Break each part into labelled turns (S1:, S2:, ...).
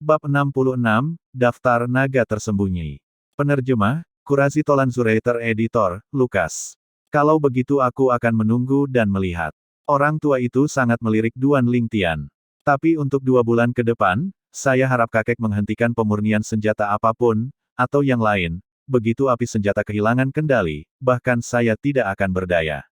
S1: Bab 66, Daftar Naga Tersembunyi. Penerjemah, Kurasi Tolanzurator Editor, Lukas. Kalau begitu aku akan menunggu dan melihat. Orang tua itu sangat melirik Duan Lingtian. Tapi untuk 2 bulan ke depan, saya harap kakek menghentikan pemurnian senjata apapun, atau yang lain. Begitu api senjata kehilangan kendali, bahkan saya tidak akan berdaya.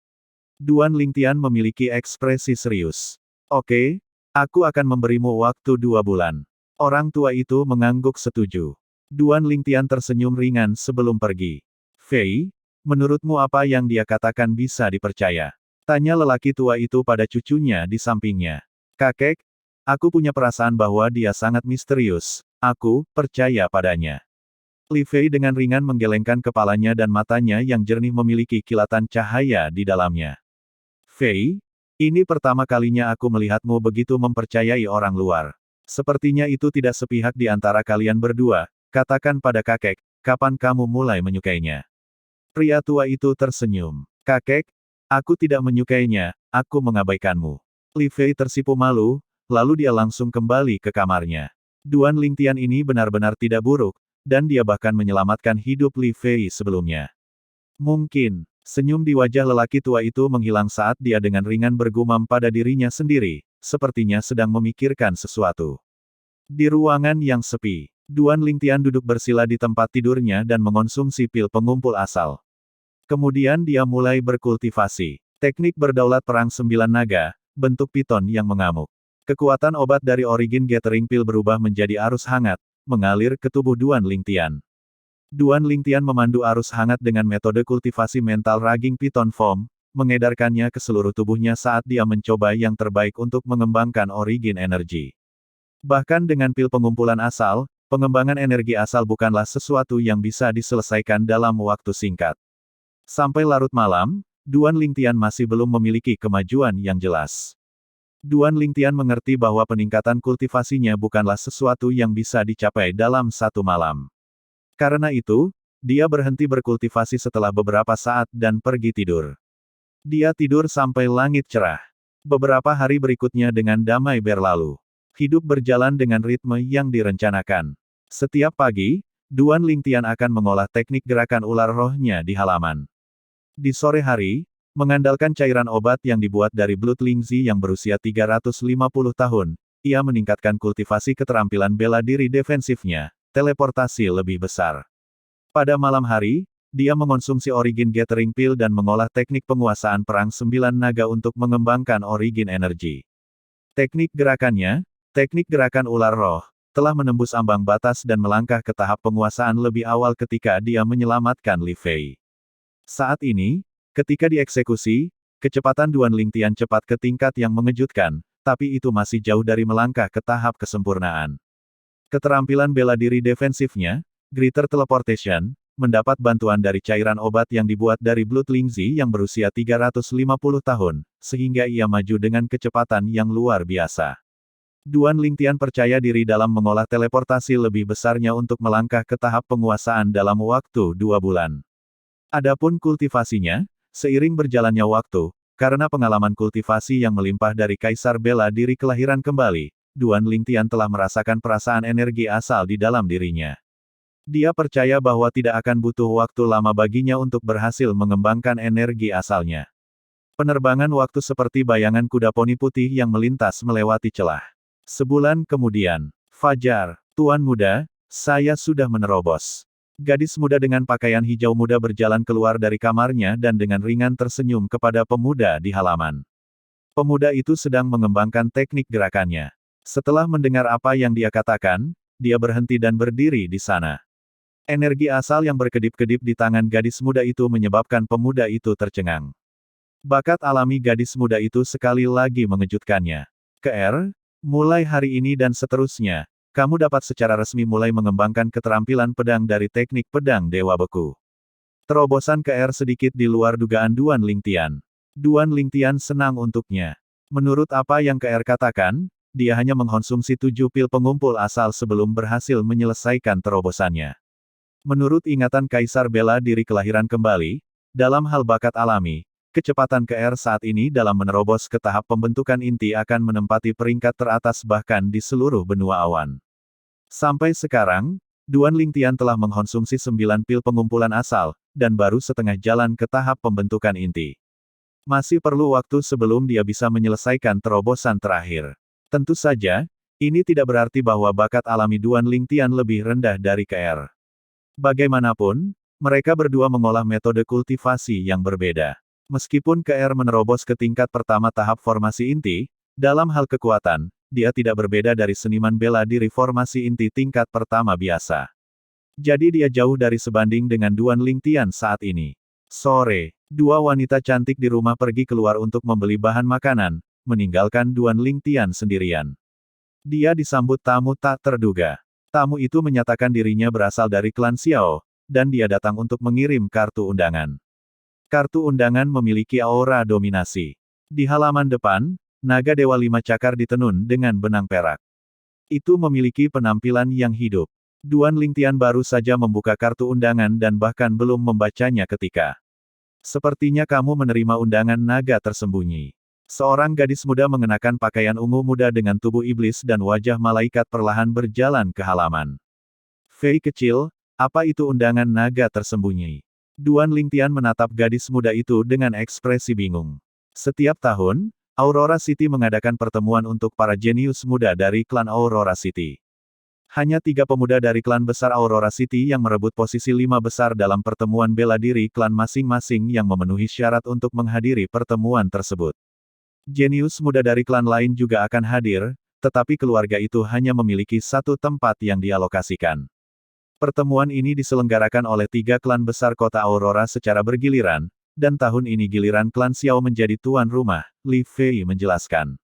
S1: Duan Lingtian memiliki ekspresi serius. Oke, aku akan memberimu waktu 2 bulan. Orang tua itu mengangguk setuju. Duan Lingtian tersenyum ringan sebelum pergi. Fei, menurutmu apa yang dia katakan bisa dipercaya? Tanya lelaki tua itu pada cucunya di sampingnya. Kakek, aku punya perasaan bahwa dia sangat misterius. Aku percaya padanya. Li Fei dengan ringan menggelengkan kepalanya dan matanya yang jernih memiliki kilatan cahaya di dalamnya. Fei, ini pertama kalinya aku melihatmu begitu mempercayai orang luar. Sepertinya itu tidak sepihak di antara kalian berdua, katakan pada kakek, kapan kamu mulai menyukainya? Pria tua itu tersenyum. Kakek, aku tidak menyukainya, aku mengabaikanmu. Li Fei tersipu malu, lalu dia langsung kembali ke kamarnya. Duan Lingtian ini benar-benar tidak buruk, dan dia bahkan menyelamatkan hidup Li Fei sebelumnya. Mungkin, senyum di wajah lelaki tua itu menghilang saat dia dengan ringan bergumam pada dirinya sendiri, sepertinya sedang memikirkan sesuatu. Di ruangan yang sepi, Duan Lingtian duduk bersila di tempat tidurnya dan mengonsumsi pil pengumpul asal. Kemudian dia mulai berkultivasi. Teknik berdaulat perang 9 naga, bentuk piton yang mengamuk. Kekuatan obat dari Origin Gathering Pill berubah menjadi arus hangat, mengalir ke tubuh Duan Lingtian. Duan Lingtian memandu arus hangat dengan metode kultivasi mental Raging Piton Form, mengedarkannya ke seluruh tubuhnya saat dia mencoba yang terbaik untuk mengembangkan Origin Energy. Bahkan dengan pil pengumpulan asal, pengembangan energi asal bukanlah sesuatu yang bisa diselesaikan dalam waktu singkat. Sampai larut malam, Duan Lingtian masih belum memiliki kemajuan yang jelas. Duan Lingtian mengerti bahwa peningkatan kultivasinya bukanlah sesuatu yang bisa dicapai dalam satu malam. Karena itu, dia berhenti berkultivasi setelah beberapa saat dan pergi tidur. Dia tidur sampai langit cerah. Beberapa hari berikutnya dengan damai berlalu. Hidup berjalan dengan ritme yang direncanakan. Setiap pagi, Duan Lingtian akan mengolah teknik gerakan ular rohnya di halaman. Di sore hari, mengandalkan cairan obat yang dibuat dari Blood Lingzi yang berusia 350 tahun, ia meningkatkan kultivasi keterampilan bela diri defensifnya, teleportasi lebih besar. Pada malam hari, dia mengonsumsi Origin Gathering Pill dan mengolah teknik penguasaan perang 9 naga untuk mengembangkan Origin Energy. Teknik gerakannya, teknik gerakan ular roh, telah menembus ambang batas dan melangkah ke tahap penguasaan lebih awal ketika dia menyelamatkan Li Fei. Saat ini, ketika dieksekusi, kecepatan Duan Lingtian cepat ke tingkat yang mengejutkan, tapi itu masih jauh dari melangkah ke tahap kesempurnaan. Keterampilan bela diri defensifnya, Greater Teleportation, mendapat bantuan dari cairan obat yang dibuat dari Blood Lingzi yang berusia 350 tahun, sehingga ia maju dengan kecepatan yang luar biasa. Duan Lingtian percaya diri dalam mengolah teleportasi lebih besarnya untuk melangkah ke tahap penguasaan dalam waktu 2 bulan. Adapun kultivasinya, seiring berjalannya waktu, karena pengalaman kultivasi yang melimpah dari Kaisar Bela Diri kelahiran kembali, Duan Lingtian telah merasakan perasaan energi asal di dalam dirinya. Dia percaya bahwa tidak akan butuh waktu lama baginya untuk berhasil mengembangkan energi asalnya. Penerbangan waktu seperti bayangan kuda poni putih yang melintas melewati celah. Sebulan kemudian, fajar, Tuan Muda, saya sudah menerobos. Gadis muda dengan pakaian hijau muda berjalan keluar dari kamarnya dan dengan ringan tersenyum kepada pemuda di halaman. Pemuda itu sedang mengembangkan teknik gerakannya. Setelah mendengar apa yang dia katakan, dia berhenti dan berdiri di sana. Energi asal yang berkedip-kedip di tangan gadis muda itu menyebabkan pemuda itu tercengang. Bakat alami gadis muda itu sekali lagi mengejutkannya. Ke mulai hari ini dan seterusnya, kamu dapat secara resmi mulai mengembangkan keterampilan pedang dari teknik pedang Dewa Beku. Terobosan ke sedikit di luar dugaan Duan Lingtian. Duan Lingtian senang untuknya. Menurut apa yang ke katakan, dia hanya mengkonsumsi 7 pil pengumpul asal sebelum berhasil menyelesaikan terobosannya. Menurut ingatan Kaisar Bela Diri kelahiran kembali, dalam hal bakat alami, kecepatan KR saat ini dalam menerobos ke tahap pembentukan inti akan menempati peringkat teratas bahkan di seluruh benua awan. Sampai sekarang, Duan Lingtian telah mengkonsumsi 9 pil pengumpulan asal, dan baru setengah jalan ke tahap pembentukan inti. Masih perlu waktu sebelum dia bisa menyelesaikan terobosan terakhir. Tentu saja, ini tidak berarti bahwa bakat alami Duan Lingtian lebih rendah dari KR. Bagaimanapun, mereka berdua mengolah metode kultivasi yang berbeda. Meskipun KR menerobos ke tingkat pertama tahap formasi inti, dalam hal kekuatan, dia tidak berbeda dari seniman bela diri formasi inti tingkat pertama biasa. Jadi dia jauh dari sebanding dengan Duan Lingtian saat ini. Sore, dua wanita cantik di rumah pergi keluar untuk membeli bahan makanan, meninggalkan Duan Lingtian sendirian. Dia disambut tamu tak terduga. Tamu itu menyatakan dirinya berasal dari klan Xiao, dan dia datang untuk mengirim kartu undangan. Kartu undangan memiliki aura dominasi. Di halaman depan, naga Dewa Lima Cakar ditenun dengan benang perak. Itu memiliki penampilan yang hidup. Duan Lingtian baru saja membuka kartu undangan dan bahkan belum membacanya ketika. Sepertinya kamu menerima undangan naga tersembunyi. Seorang gadis muda mengenakan pakaian ungu muda dengan tubuh iblis dan wajah malaikat perlahan berjalan ke halaman. Fei kecil, apa itu undangan naga tersembunyi? Duan Lingtian menatap gadis muda itu dengan ekspresi bingung. Setiap tahun, Aurora City mengadakan pertemuan untuk para jenius muda dari klan Aurora City. Hanya 3 pemuda dari klan besar Aurora City yang merebut posisi 5 besar dalam pertemuan bela diri klan masing-masing yang memenuhi syarat untuk menghadiri pertemuan tersebut. Jenius muda dari klan lain juga akan hadir, tetapi keluarga itu hanya memiliki satu tempat yang dialokasikan. Pertemuan ini diselenggarakan oleh 3 klan besar kota Aurora secara bergiliran, dan tahun ini giliran klan Xiao menjadi tuan rumah, Li Fei menjelaskan.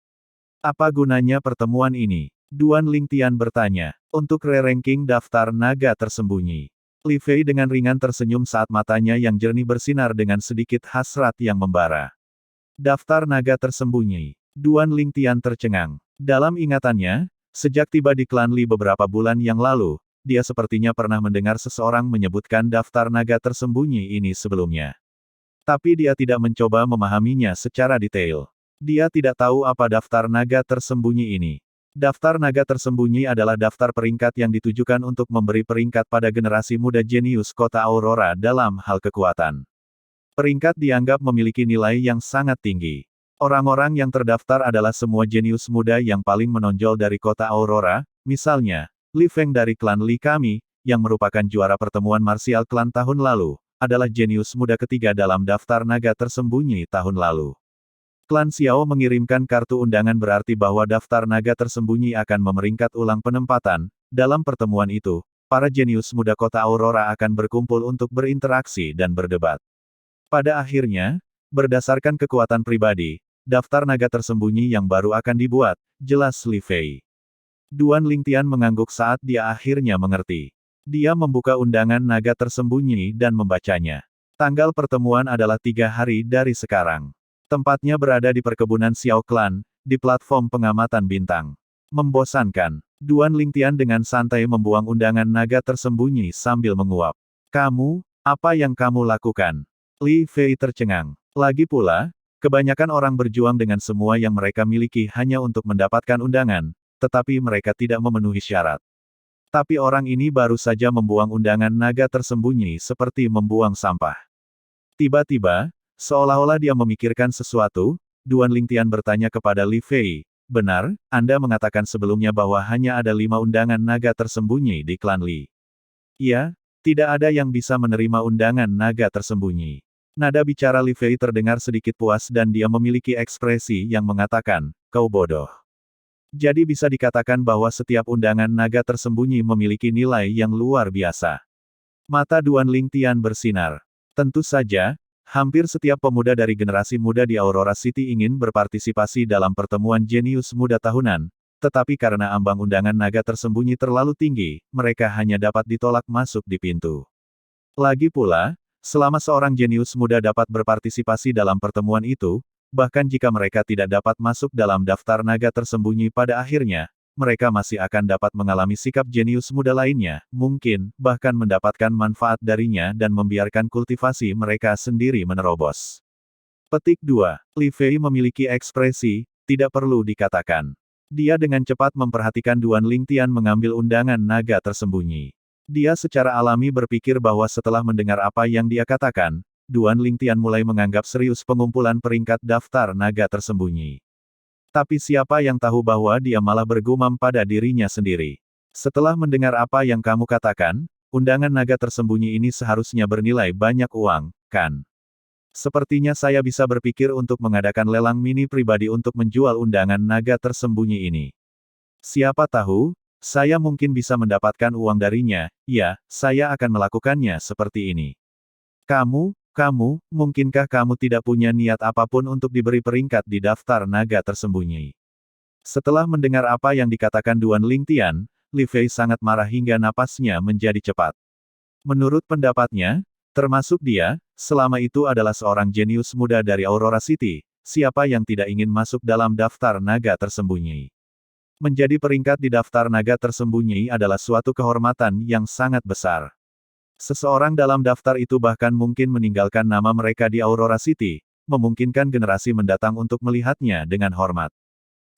S1: Apa gunanya pertemuan ini? Duan Lingtian bertanya. Untuk re-ranking daftar naga tersembunyi. Li Fei dengan ringan tersenyum saat matanya yang jernih bersinar dengan sedikit hasrat yang membara. Daftar naga tersembunyi. Duan Lingtian tercengang. Dalam ingatannya, sejak tiba di klan Li beberapa bulan yang lalu, dia sepertinya pernah mendengar seseorang menyebutkan daftar naga tersembunyi ini sebelumnya. Tapi dia tidak mencoba memahaminya secara detail. Dia tidak tahu apa daftar naga tersembunyi ini. Daftar naga tersembunyi adalah daftar peringkat yang ditujukan untuk memberi peringkat pada generasi muda jenius kota Aurora dalam hal kekuatan. Peringkat dianggap memiliki nilai yang sangat tinggi. Orang-orang yang terdaftar adalah semua jenius muda yang paling menonjol dari kota Aurora, misalnya, Li Feng dari klan Li kami, yang merupakan juara pertemuan marsial klan tahun lalu, adalah jenius muda ketiga dalam daftar naga tersembunyi tahun lalu. Klan Xiao mengirimkan kartu undangan berarti bahwa daftar naga tersembunyi akan memeringkat ulang penempatan. Dalam pertemuan itu, para jenius muda kota Aurora akan berkumpul untuk berinteraksi dan berdebat. Pada akhirnya, berdasarkan kekuatan pribadi, daftar naga tersembunyi yang baru akan dibuat, jelas Li Fei. Duan Lingtian mengangguk saat dia akhirnya mengerti. Dia membuka undangan naga tersembunyi dan membacanya. Tanggal pertemuan adalah 3 hari dari sekarang. Tempatnya berada di perkebunan Xiao Clan, di platform pengamatan bintang. Membosankan. Duan Lingtian dengan santai membuang undangan naga tersembunyi sambil menguap. Kamu, apa yang kamu lakukan? Li Fei tercengang. Lagi pula, kebanyakan orang berjuang dengan semua yang mereka miliki hanya untuk mendapatkan undangan, tetapi mereka tidak memenuhi syarat. Tapi orang ini baru saja membuang undangan naga tersembunyi seperti membuang sampah. Tiba-tiba, seolah-olah dia memikirkan sesuatu, Duan Lingtian bertanya kepada Li Fei, benar, Anda mengatakan sebelumnya bahwa hanya ada 5 undangan naga tersembunyi di klan Li. Iya, tidak ada yang bisa menerima undangan naga tersembunyi. Nada bicara Li Fei terdengar sedikit puas dan dia memiliki ekspresi yang mengatakan, kau bodoh. Jadi bisa dikatakan bahwa setiap undangan naga tersembunyi memiliki nilai yang luar biasa. Mata Duan Lingtian bersinar. Tentu saja, hampir setiap pemuda dari generasi muda di Aurora City ingin berpartisipasi dalam pertemuan jenius muda tahunan, tetapi karena ambang undangan naga tersembunyi terlalu tinggi, mereka hanya dapat ditolak masuk di pintu. Lagi pula, selama seorang jenius muda dapat berpartisipasi dalam pertemuan itu, bahkan jika mereka tidak dapat masuk dalam daftar naga tersembunyi pada akhirnya, mereka masih akan dapat mengalami sikap jenius muda lainnya, mungkin, bahkan mendapatkan manfaat darinya dan membiarkan kultivasi mereka sendiri menerobos. Petik 2. Li Fei memiliki ekspresi, tidak perlu dikatakan. Dia dengan cepat memperhatikan Duan Lingtian mengambil undangan naga tersembunyi. Dia secara alami berpikir bahwa setelah mendengar apa yang dia katakan, Duan Lingtian mulai menganggap serius pengumpulan peringkat daftar naga tersembunyi. Tapi siapa yang tahu bahwa dia malah bergumam pada dirinya sendiri. Setelah mendengar apa yang kamu katakan, undangan naga tersembunyi ini seharusnya bernilai banyak uang, kan? Sepertinya saya bisa berpikir untuk mengadakan lelang mini pribadi untuk menjual undangan naga tersembunyi ini. Siapa tahu, saya mungkin bisa mendapatkan uang darinya. Ya, saya akan melakukannya seperti ini. Kamu, mungkinkah kamu tidak punya niat apapun untuk diberi peringkat di daftar naga tersembunyi? Setelah mendengar apa yang dikatakan Duan Lingtian, Li Fei sangat marah hingga napasnya menjadi cepat. Menurut pendapatnya, termasuk dia, selama itu adalah seorang jenius muda dari Aurora City, siapa yang tidak ingin masuk dalam daftar naga tersembunyi. Menjadi peringkat di daftar naga tersembunyi adalah suatu kehormatan yang sangat besar. Seseorang dalam daftar itu bahkan mungkin meninggalkan nama mereka di Aurora City, memungkinkan generasi mendatang untuk melihatnya dengan hormat.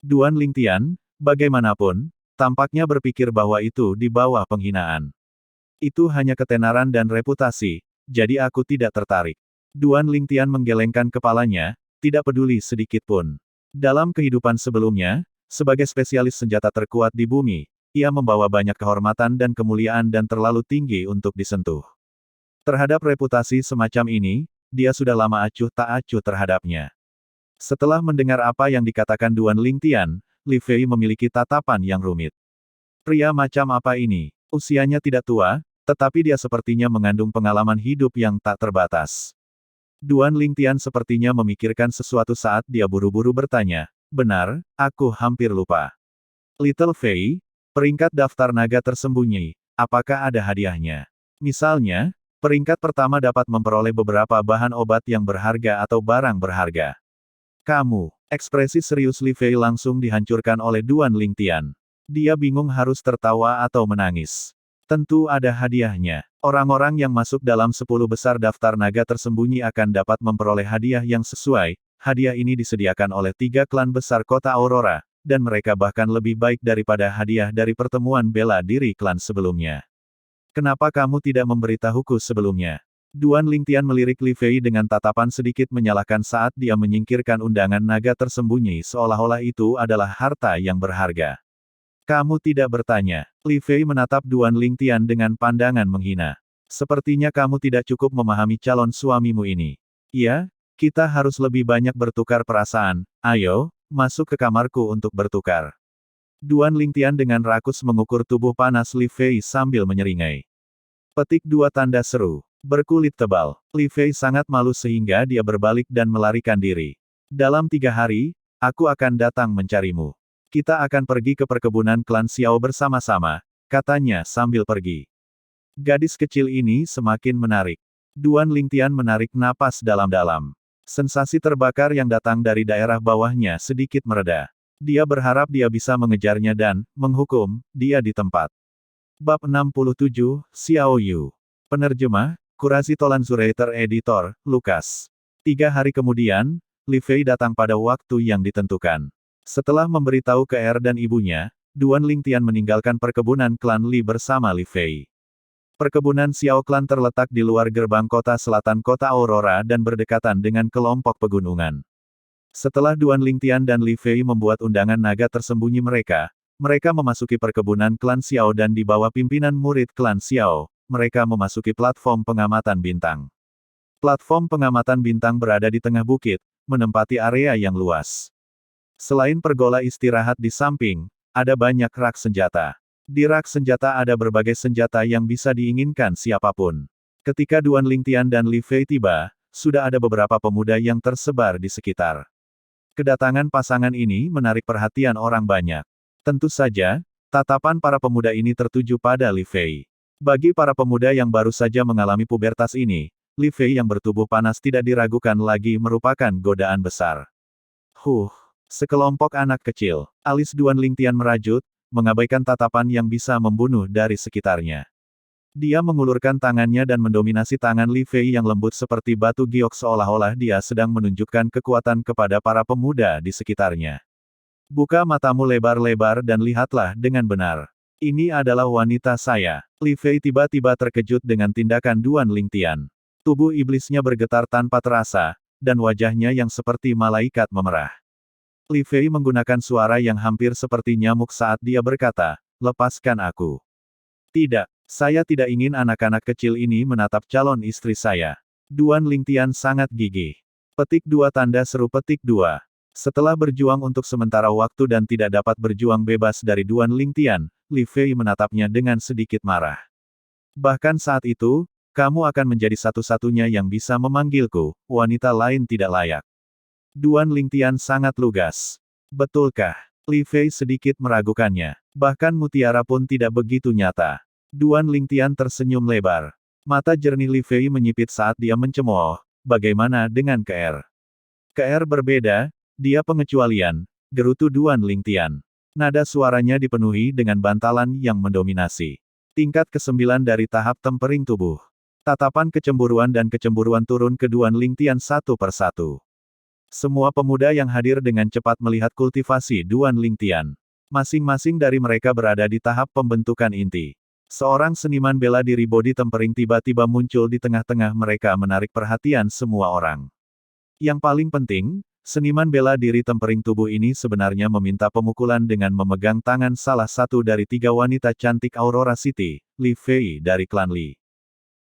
S1: Duan Lingtian, bagaimanapun, tampaknya berpikir bahwa itu di bawah penghinaan. Itu hanya ketenaran dan reputasi, jadi aku tidak tertarik. Duan Lingtian menggelengkan kepalanya, tidak peduli sedikit pun. Dalam kehidupan sebelumnya, sebagai spesialis senjata terkuat di bumi, ia membawa banyak kehormatan dan kemuliaan dan terlalu tinggi untuk disentuh. Terhadap reputasi semacam ini, dia sudah lama acuh tak acuh terhadapnya. Setelah mendengar apa yang dikatakan Duan Lingtian, Li Fei memiliki tatapan yang rumit. Pria macam apa ini? Usianya tidak tua, tetapi dia sepertinya mengandung pengalaman hidup yang tak terbatas. Duan Lingtian sepertinya memikirkan sesuatu saat dia buru-buru bertanya, benar, aku hampir lupa. Little Fei, peringkat daftar naga tersembunyi, apakah ada hadiahnya? Misalnya, peringkat pertama dapat memperoleh beberapa bahan obat yang berharga atau barang berharga. Kamu, ekspresi serius Li Fei langsung dihancurkan oleh Duan Lingtian. Dia bingung harus tertawa atau menangis. Tentu ada hadiahnya. Orang-orang yang masuk dalam 10 besar daftar naga tersembunyi akan dapat memperoleh hadiah yang sesuai. Hadiah ini disediakan oleh 3 klan besar kota Aurora, dan mereka bahkan lebih baik daripada hadiah dari pertemuan bela diri klan sebelumnya. Kenapa kamu tidak memberitahuku sebelumnya? Duan Lingtian melirik Li Fei dengan tatapan sedikit menyalahkan saat dia menyingkirkan undangan naga tersembunyi seolah-olah itu adalah harta yang berharga. Kamu tidak bertanya. Li Fei menatap Duan Lingtian dengan pandangan menghina. Sepertinya kamu tidak cukup memahami calon suamimu ini. Iya, kita harus lebih banyak bertukar perasaan. Ayo, masuk ke kamarku untuk bertukar. Duan Lingtian dengan rakus mengukur tubuh panas Li Fei sambil menyeringai. Petik 2 tanda seru. Berkulit tebal. Li Fei sangat malu sehingga dia berbalik dan melarikan diri. Dalam 3 hari, aku akan datang mencarimu. Kita akan pergi ke perkebunan klan Xiao bersama-sama, katanya sambil pergi. Gadis kecil ini semakin menarik. Duan Lingtian menarik napas dalam-dalam. Sensasi terbakar yang datang dari daerah bawahnya sedikit mereda. Dia berharap dia bisa mengejarnya dan menghukum dia di tempat. Bab 67, Xiao Yu. Penerjemah, Kurasi Tolanzurator Editor, Lukas. 3 hari kemudian, Li Fei datang pada waktu yang ditentukan. Setelah memberitahu ke Er dan ibunya, Duan Lingtian meninggalkan perkebunan klan Li bersama Li Fei. Perkebunan Xiao Klan terletak di luar gerbang kota selatan kota Aurora dan berdekatan dengan kelompok pegunungan. Setelah Duan Lingtian dan Li Fei membuat undangan naga tersembunyi mereka memasuki perkebunan klan Xiao dan di bawah pimpinan murid klan Xiao, mereka memasuki platform pengamatan bintang. Platform pengamatan bintang berada di tengah bukit, menempati area yang luas. Selain pergola istirahat di samping, ada banyak rak senjata. Di rak senjata ada berbagai senjata yang bisa diinginkan siapapun. Ketika Duan Lingtian dan Li Fei tiba, sudah ada beberapa pemuda yang tersebar di sekitar. Kedatangan pasangan ini menarik perhatian orang banyak. Tentu saja, tatapan para pemuda ini tertuju pada Li Fei. Bagi para pemuda yang baru saja mengalami pubertas ini, Li Fei yang bertubuh panas tidak diragukan lagi merupakan godaan besar. Sekelompok anak kecil. Alis Duan Lingtian merajut, mengabaikan tatapan yang bisa membunuh dari sekitarnya. Dia mengulurkan tangannya dan mendominasi tangan Li Fei yang lembut seperti batu giok seolah-olah dia sedang menunjukkan kekuatan kepada para pemuda di sekitarnya. Buka matamu lebar-lebar dan lihatlah dengan benar. Ini adalah wanita saya. Li Fei tiba-tiba terkejut dengan tindakan Duan Lingtian. Tubuh iblisnya bergetar tanpa terasa, dan wajahnya yang seperti malaikat memerah. Li Fei menggunakan suara yang hampir seperti nyamuk saat dia berkata, "Lepaskan aku." Tidak, saya tidak ingin anak-anak kecil ini menatap calon istri saya. Duan Lingtian sangat gigih. Petik 2 tanda seru petik 2. Setelah berjuang untuk sementara waktu dan tidak dapat berjuang bebas dari Duan Lingtian, Li Fei menatapnya dengan sedikit marah. Bahkan saat itu, kamu akan menjadi satu-satunya yang bisa memanggilku, wanita lain tidak layak. Duan Lingtian sangat lugas. Betulkah? Li Fei sedikit meragukannya. Bahkan mutiara pun tidak begitu nyata. Duan Lingtian tersenyum lebar. Mata jernih Li Fei menyipit saat dia mencemooh. Bagaimana dengan KR? KR berbeda, dia pengecualian, gerutu Duan Lingtian. Nada suaranya dipenuhi dengan bantalan yang mendominasi. Tingkat ke-9 dari tahap tempering tubuh. Tatapan kecemburuan dan kecemburuan turun ke Duan Lingtian satu persatu. Semua pemuda yang hadir dengan cepat melihat kultivasi Duan Lingtian. Masing-masing dari mereka berada di tahap pembentukan inti. Seorang seniman bela diri body tempering tiba-tiba muncul di tengah-tengah mereka menarik perhatian semua orang. Yang paling penting, seniman bela diri tempering tubuh ini sebenarnya meminta pemukulan dengan memegang tangan salah satu dari 3 wanita cantik Aurora City, Li Fei dari klan Li.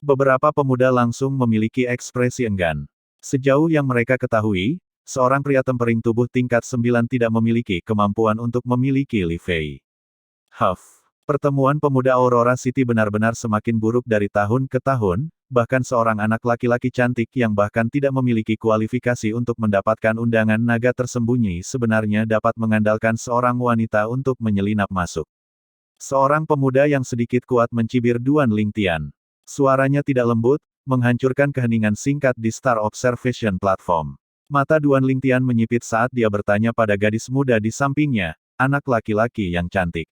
S1: Beberapa pemuda langsung memiliki ekspresi enggan. Sejauh yang mereka ketahui, seorang pria tempering tubuh tingkat 9 tidak memiliki kemampuan untuk memiliki Li Fei. Pertemuan pemuda Aurora City benar-benar semakin buruk dari tahun ke tahun, bahkan seorang anak laki-laki cantik yang bahkan tidak memiliki kualifikasi untuk mendapatkan undangan naga tersembunyi sebenarnya dapat mengandalkan seorang wanita untuk menyelinap masuk. Seorang pemuda yang sedikit kuat mencibir Duan Lingtian. Suaranya tidak lembut, menghancurkan keheningan singkat di Star Observation Platform. Mata Duan Lingtian menyipit saat dia bertanya pada gadis muda di sampingnya, anak laki-laki yang cantik.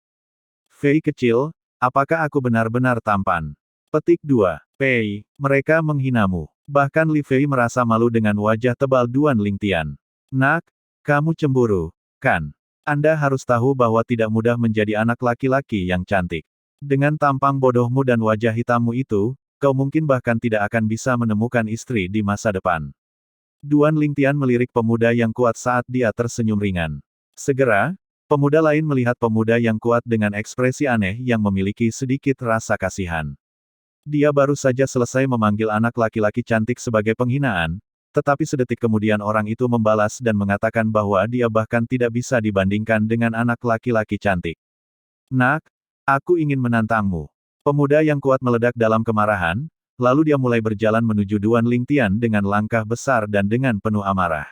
S1: Fei kecil, apakah aku benar-benar tampan? Petik 2. Fei, mereka menghinamu. Bahkan Li Fei merasa malu dengan wajah tebal Duan Lingtian. Nak, kamu cemburu, kan? Anda harus tahu bahwa tidak mudah menjadi anak laki-laki yang cantik. Dengan tampang bodohmu dan wajah hitammu itu, kau mungkin bahkan tidak akan bisa menemukan istri di masa depan. Duan Lingtian melirik pemuda yang kuat saat dia tersenyum ringan. Segera, pemuda lain melihat pemuda yang kuat dengan ekspresi aneh yang memiliki sedikit rasa kasihan. Dia baru saja selesai memanggil anak laki-laki cantik sebagai penghinaan, tetapi sedetik kemudian orang itu membalas dan mengatakan bahwa dia bahkan tidak bisa dibandingkan dengan anak laki-laki cantik. Nak, aku ingin menantangmu. Pemuda yang kuat meledak dalam kemarahan, lalu dia mulai berjalan menuju Duan Lingtian dengan langkah besar dan dengan penuh amarah.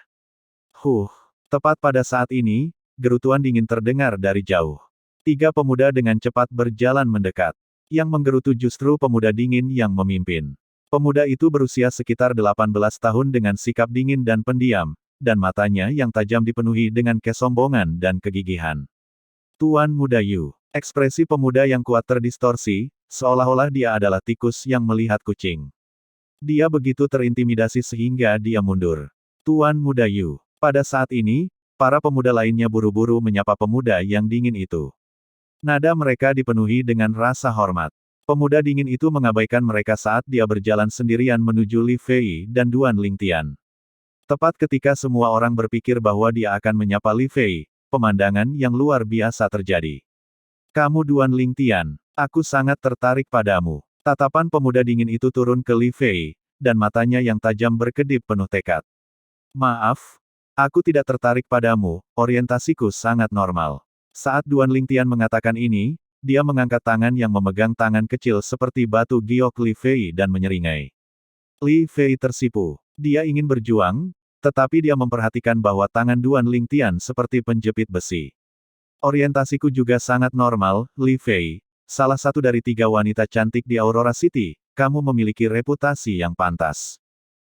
S1: Tepat pada saat ini, gerutuan dingin terdengar dari jauh. 3 pemuda dengan cepat berjalan mendekat. Yang menggerutu justru pemuda dingin yang memimpin. Pemuda itu berusia sekitar 18 tahun dengan sikap dingin dan pendiam, dan matanya yang tajam dipenuhi dengan kesombongan dan kegigihan. Tuan Muda Yu. Ekspresi pemuda yang kuat terdistorsi, seolah-olah dia adalah tikus yang melihat kucing. Dia begitu terintimidasi sehingga dia mundur. Tuan Muda Yu. Pada saat ini, para pemuda lainnya buru-buru menyapa pemuda yang dingin itu. Nada mereka dipenuhi dengan rasa hormat. Pemuda dingin itu mengabaikan mereka saat dia berjalan sendirian menuju Li Fei dan Duan Lingtian. Tepat ketika semua orang berpikir bahwa dia akan menyapa Li Fei, pemandangan yang luar biasa terjadi. Kamu Duan Lingtian, aku sangat tertarik padamu. Tatapan pemuda dingin itu turun ke Li Fei, dan matanya yang tajam berkedip penuh tekad. Maaf, aku tidak tertarik padamu, orientasiku sangat normal. Saat Duan Lingtian mengatakan ini, dia mengangkat tangan yang memegang tangan kecil seperti batu giok Li Fei dan menyeringai. Li Fei tersipu. Dia ingin berjuang, tetapi dia memperhatikan bahwa tangan Duan Lingtian seperti penjepit besi. Orientasiku juga sangat normal, Li Fei. Salah satu dari 3 wanita cantik di Aurora City, kamu memiliki reputasi yang pantas.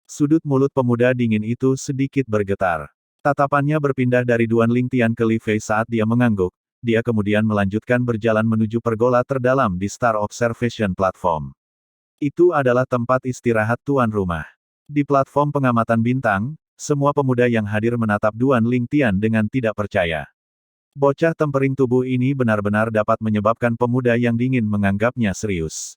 S1: Sudut mulut pemuda dingin itu sedikit bergetar. Tatapannya berpindah dari Duan Lingtian ke Li Fei saat dia mengangguk, dia kemudian melanjutkan berjalan menuju pergola terdalam di Star Observation Platform. Itu adalah tempat istirahat tuan rumah. Di platform pengamatan bintang, semua pemuda yang hadir menatap Duan Lingtian dengan tidak percaya. Bocah tempering tubuh ini benar-benar dapat menyebabkan pemuda yang dingin menganggapnya serius.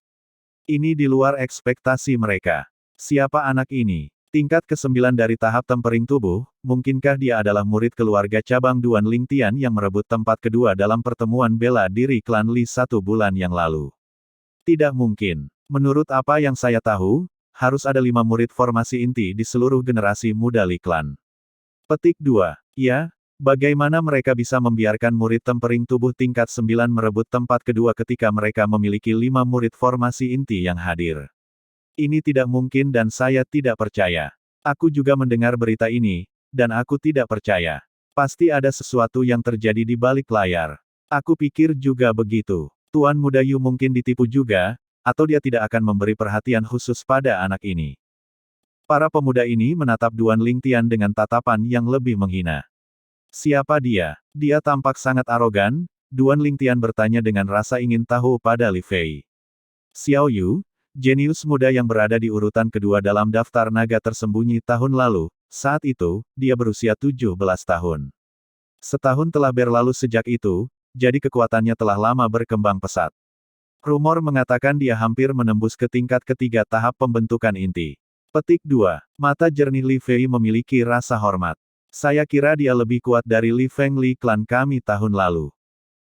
S1: Ini di luar ekspektasi mereka. Siapa anak ini? Tingkat ke-9 dari tahap tempering tubuh, mungkinkah dia adalah murid keluarga cabang Duan Lingtian yang merebut tempat kedua dalam pertemuan bela diri klan Li 1 bulan yang lalu? Tidak mungkin. Menurut apa yang saya tahu, harus ada 5 murid formasi inti di seluruh generasi muda Li Clan. Petik 2. Ya, bagaimana mereka bisa membiarkan murid tempering tubuh tingkat 9 merebut tempat kedua ketika mereka memiliki 5 murid formasi inti yang hadir? Ini tidak mungkin dan saya tidak percaya. Aku juga mendengar berita ini, dan aku tidak percaya. Pasti ada sesuatu yang terjadi di balik layar. Aku pikir juga begitu. Tuan Muda Yu mungkin ditipu juga, atau dia tidak akan memberi perhatian khusus pada anak ini. Para pemuda ini menatap Duan Lingtian dengan tatapan yang lebih menghina. Siapa dia? Dia tampak sangat arogan, Duan Lingtian bertanya dengan rasa ingin tahu pada Li Fei. Xiao Yu, jenius muda yang berada di urutan kedua dalam daftar naga tersembunyi tahun lalu, saat itu, dia berusia 17 tahun. Setahun telah berlalu sejak itu, jadi kekuatannya telah lama berkembang pesat. Rumor mengatakan dia hampir menembus ke tingkat ketiga tahap pembentukan inti. Petik 2. Mata jernih Li Fei memiliki rasa hormat. Saya kira dia lebih kuat dari Li Feng Li klan kami tahun lalu.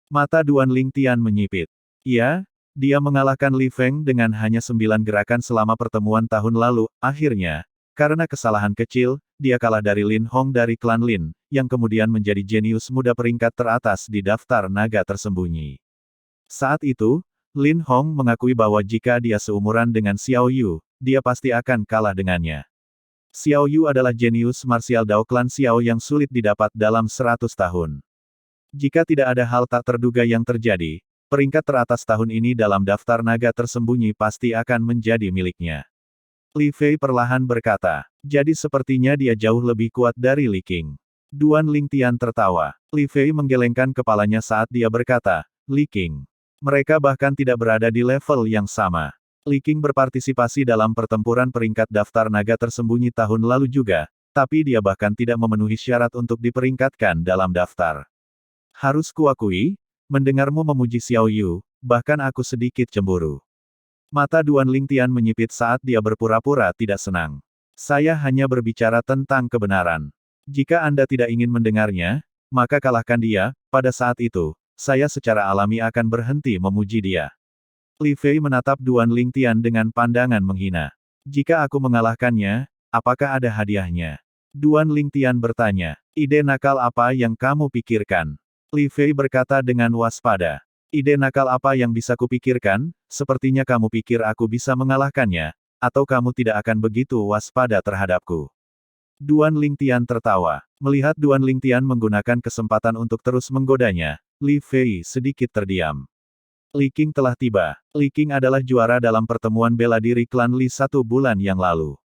S1: Mata Duan Lingtian menyipit. Iya, dia mengalahkan Li Feng dengan hanya 9 gerakan selama pertemuan tahun lalu. Akhirnya, karena kesalahan kecil, dia kalah dari Lin Hong dari klan Lin, yang kemudian menjadi jenius muda peringkat teratas di daftar naga tersembunyi. Saat itu, Lin Hong mengakui bahwa jika dia seumuran dengan Xiao Yu, dia pasti akan kalah dengannya. Xiao Yu adalah jenius marsial Dao klan Xiao yang sulit didapat dalam 100 tahun. Jika tidak ada hal tak terduga yang terjadi, peringkat teratas tahun ini dalam daftar naga tersembunyi pasti akan menjadi miliknya. Li Fei perlahan berkata, jadi sepertinya dia jauh lebih kuat dari Li Qing. Duan Lingtian tertawa. Li Fei menggelengkan kepalanya saat dia berkata, Li Qing. Mereka bahkan tidak berada di level yang sama. Li Qing berpartisipasi dalam pertempuran peringkat daftar naga tersembunyi tahun lalu juga, tapi dia bahkan tidak memenuhi syarat untuk diperingkatkan dalam daftar. Harus kuakui, mendengarmu memuji Xiao Yu, bahkan aku sedikit cemburu. Mata Duan Lingtian menyipit saat dia berpura-pura tidak senang. Saya hanya berbicara tentang kebenaran. Jika Anda tidak ingin mendengarnya, maka kalahkan dia. Pada saat itu, saya secara alami akan berhenti memuji dia. Li Fei menatap Duan Lingtian dengan pandangan menghina. Jika aku mengalahkannya, apakah ada hadiahnya? Duan Lingtian bertanya, ide nakal apa yang kamu pikirkan? Li Fei berkata dengan waspada. Ide nakal apa yang bisa kupikirkan? Sepertinya kamu pikir aku bisa mengalahkannya, atau kamu tidak akan begitu waspada terhadapku. Duan Lingtian tertawa. Melihat Duan Lingtian menggunakan kesempatan untuk terus menggodanya, Li Fei sedikit terdiam. Li Qing telah tiba. Li Qing adalah juara dalam pertemuan bela diri klan Li 1 bulan yang lalu.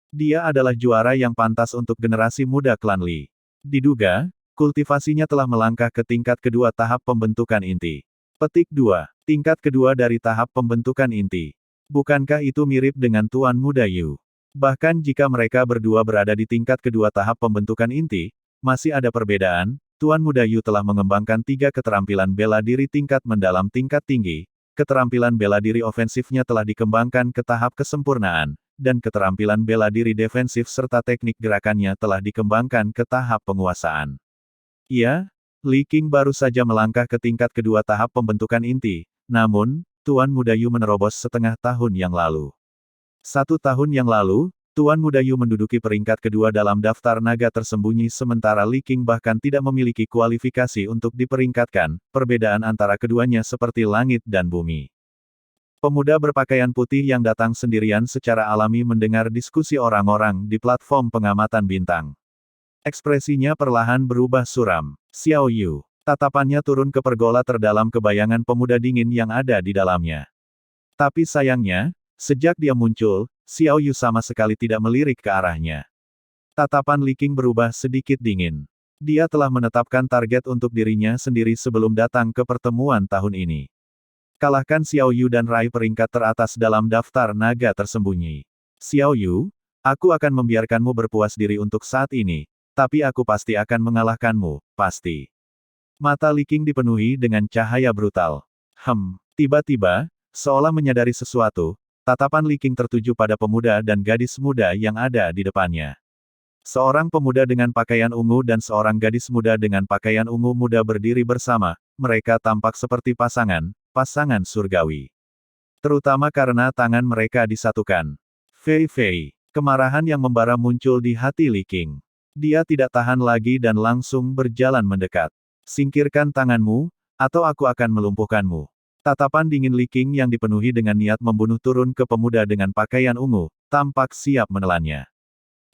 S1: Dia adalah juara yang pantas untuk generasi muda klan Li. Diduga, kultivasinya telah melangkah ke tingkat kedua tahap pembentukan inti. Petik 2. Tingkat kedua dari tahap pembentukan inti. Bukankah itu mirip dengan Tuan Muda Yu? Bahkan jika mereka berdua berada di tingkat kedua tahap pembentukan inti, masih ada perbedaan. Tuan Muda Yu telah mengembangkan 3 keterampilan bela diri tingkat mendalam tingkat tinggi, keterampilan bela diri ofensifnya telah dikembangkan ke tahap kesempurnaan, dan keterampilan bela diri defensif serta teknik gerakannya telah dikembangkan ke tahap penguasaan. Iya, Li Qing baru saja melangkah ke tingkat kedua tahap pembentukan inti, namun, Tuan Muda Yu menerobos setengah tahun yang lalu. 1 tahun yang lalu, Tuan Muda Yu menduduki peringkat kedua dalam daftar naga tersembunyi sementara Li Qing bahkan tidak memiliki kualifikasi untuk diperingkatkan, perbedaan antara keduanya seperti langit dan bumi. Pemuda berpakaian putih yang datang sendirian secara alami mendengar diskusi orang-orang di platform pengamatan bintang. Ekspresinya perlahan berubah suram. Xiao Yu. Tatapannya turun ke pergola terdalam kebayangan pemuda dingin yang ada di dalamnya. Tapi sayangnya, sejak dia muncul, Xiao Yu sama sekali tidak melirik ke arahnya. Tatapan Li Qing berubah sedikit dingin. Dia telah menetapkan target untuk dirinya sendiri sebelum datang ke pertemuan tahun ini. Kalahkan Xiao Yu dan raih peringkat teratas dalam daftar naga tersembunyi. Xiao Yu, aku akan membiarkanmu berpuas diri untuk saat ini. Tapi aku pasti akan mengalahkanmu, pasti. Mata Li Qing dipenuhi dengan cahaya brutal. Tiba-tiba, seolah menyadari sesuatu, tatapan Li Qing tertuju pada pemuda dan gadis muda yang ada di depannya. Seorang pemuda dengan pakaian ungu dan seorang gadis muda dengan pakaian ungu muda berdiri bersama, mereka tampak seperti pasangan surgawi. Terutama karena tangan mereka disatukan. Fei Fei. Kemarahan yang membara muncul di hati Li Qing. Dia tidak tahan lagi dan langsung berjalan mendekat. Singkirkan tanganmu, atau aku akan melumpuhkanmu. Tatapan dingin Li Qing yang dipenuhi dengan niat membunuh turun ke pemuda dengan pakaian ungu, tampak siap menelannya.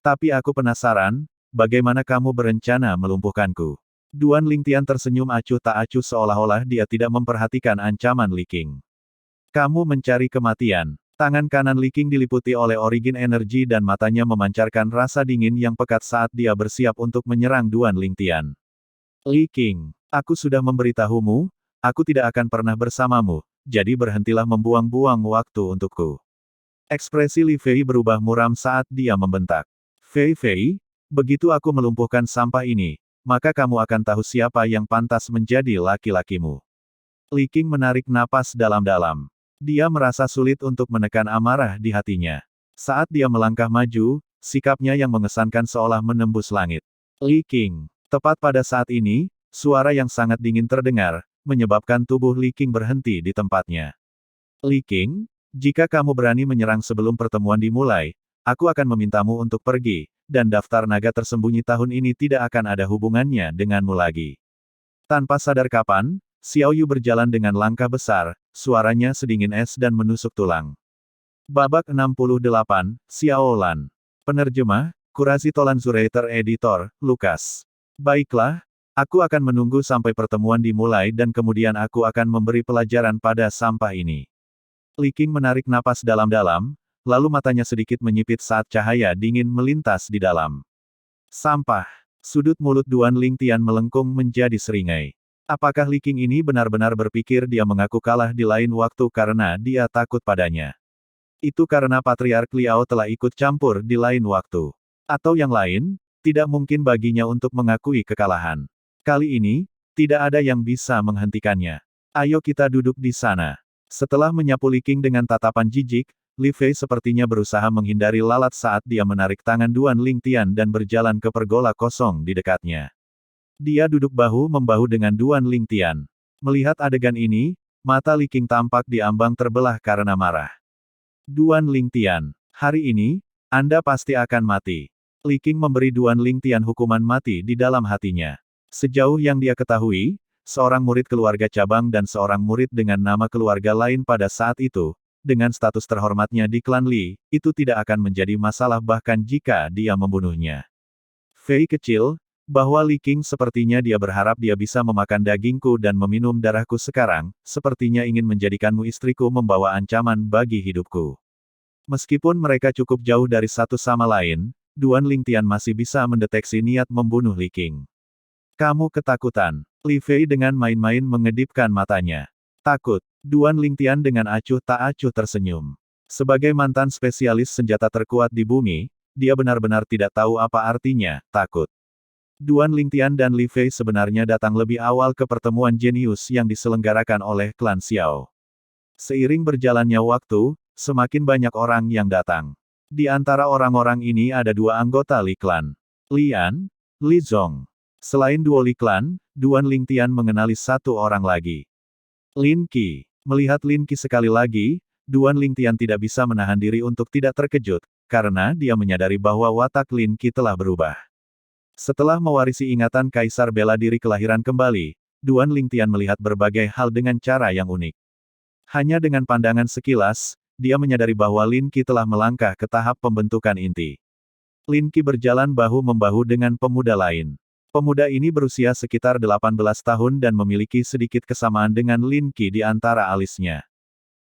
S1: Tapi aku penasaran, bagaimana kamu berencana melumpuhkanku? Duan Lingtian tersenyum acuh tak acuh seolah-olah dia tidak memperhatikan ancaman Li Qing. Kamu mencari kematian. Tangan kanan Li Qing diliputi oleh origin energi dan matanya memancarkan rasa dingin yang pekat saat dia bersiap untuk menyerang Duan Lingtian. Li Qing, aku sudah memberitahumu, aku tidak akan pernah bersamamu, jadi berhentilah membuang-buang waktu untukku. Ekspresi Li Fei berubah muram saat dia membentak. Fei Fei, begitu aku melumpuhkan sampah ini, maka kamu akan tahu siapa yang pantas menjadi laki-lakimu. Li Qing menarik napas dalam-dalam. Dia merasa sulit untuk menekan amarah di hatinya. Saat dia melangkah maju, sikapnya yang mengesankan seolah menembus langit. Li Qing. Tepat pada saat ini, suara yang sangat dingin terdengar, menyebabkan tubuh Li Qing berhenti di tempatnya. Li Qing, jika kamu berani menyerang sebelum pertemuan dimulai, aku akan memintamu untuk pergi, dan daftar naga tersembunyi tahun ini tidak akan ada hubungannya denganmu lagi. Tanpa sadar kapan, Xiao Yu berjalan dengan langkah besar, suaranya sedingin es dan menusuk tulang. Babak 68, Xiao Lan. Penerjemah, Kurasi Tolan Zurater Editor, Lukas. Baiklah, aku akan menunggu sampai pertemuan dimulai dan kemudian aku akan memberi pelajaran pada sampah ini. Li Qing menarik napas dalam-dalam, lalu matanya sedikit menyipit saat cahaya dingin melintas di dalam. Sampah. Sudut mulut Duan Lingtian melengkung menjadi seringai. Apakah Li Qing ini benar-benar berpikir dia mengaku kalah di lain waktu karena dia takut padanya? Itu karena Patriark Liao telah ikut campur di lain waktu. Atau yang lain, tidak mungkin baginya untuk mengakui kekalahan. Kali ini, tidak ada yang bisa menghentikannya. Ayo kita duduk di sana. Setelah menyapu Li Qing dengan tatapan jijik, Li Fei sepertinya berusaha menghindari lalat saat dia menarik tangan Duan Lingtian dan berjalan ke pergola kosong di dekatnya. Dia duduk bahu-membahu dengan Duan Lingtian. Melihat adegan ini, mata Li Qing tampak diambang terbelah karena marah. Duan Lingtian, hari ini, Anda pasti akan mati. Li Qing memberi Duan Lingtian hukuman mati di dalam hatinya. Sejauh yang dia ketahui, seorang murid keluarga cabang dan seorang murid dengan nama keluarga lain pada saat itu, dengan status terhormatnya di klan Li, itu tidak akan menjadi masalah bahkan jika dia membunuhnya. Fei kecil, bahwa Li Qing sepertinya dia berharap dia bisa memakan dagingku dan meminum darahku sekarang, sepertinya ingin menjadikanmu istriku membawa ancaman bagi hidupku. Meskipun mereka cukup jauh dari satu sama lain, Duan Lingtian masih bisa mendeteksi niat membunuh Li Qing. Kamu ketakutan. Li Fei dengan main-main mengedipkan matanya. Takut. Duan Lingtian dengan acuh tak acuh tersenyum. Sebagai mantan spesialis senjata terkuat di bumi, dia benar-benar tidak tahu apa artinya takut. Duan Lingtian dan Li Fei sebenarnya datang lebih awal ke pertemuan jenius yang diselenggarakan oleh klan Xiao. Seiring berjalannya waktu, semakin banyak orang yang datang. Di antara orang-orang ini ada dua anggota Li Clan. Lian, Li Zong. Selain duo Li Clan, Duan Lingtian mengenali satu orang lagi. Lin Qi. Melihat Lin Qi sekali lagi, Duan Lingtian tidak bisa menahan diri untuk tidak terkejut, karena dia menyadari bahwa watak Lin Qi telah berubah. Setelah mewarisi ingatan Kaisar bela diri kelahiran kembali, Duan Lingtian melihat berbagai hal dengan cara yang unik. Hanya dengan pandangan sekilas, dia menyadari bahwa Lin Qi telah melangkah ke tahap pembentukan inti. Lin Qi berjalan bahu-membahu dengan pemuda lain. Pemuda ini berusia sekitar 18 tahun dan memiliki sedikit kesamaan dengan Lin Qi di antara alisnya.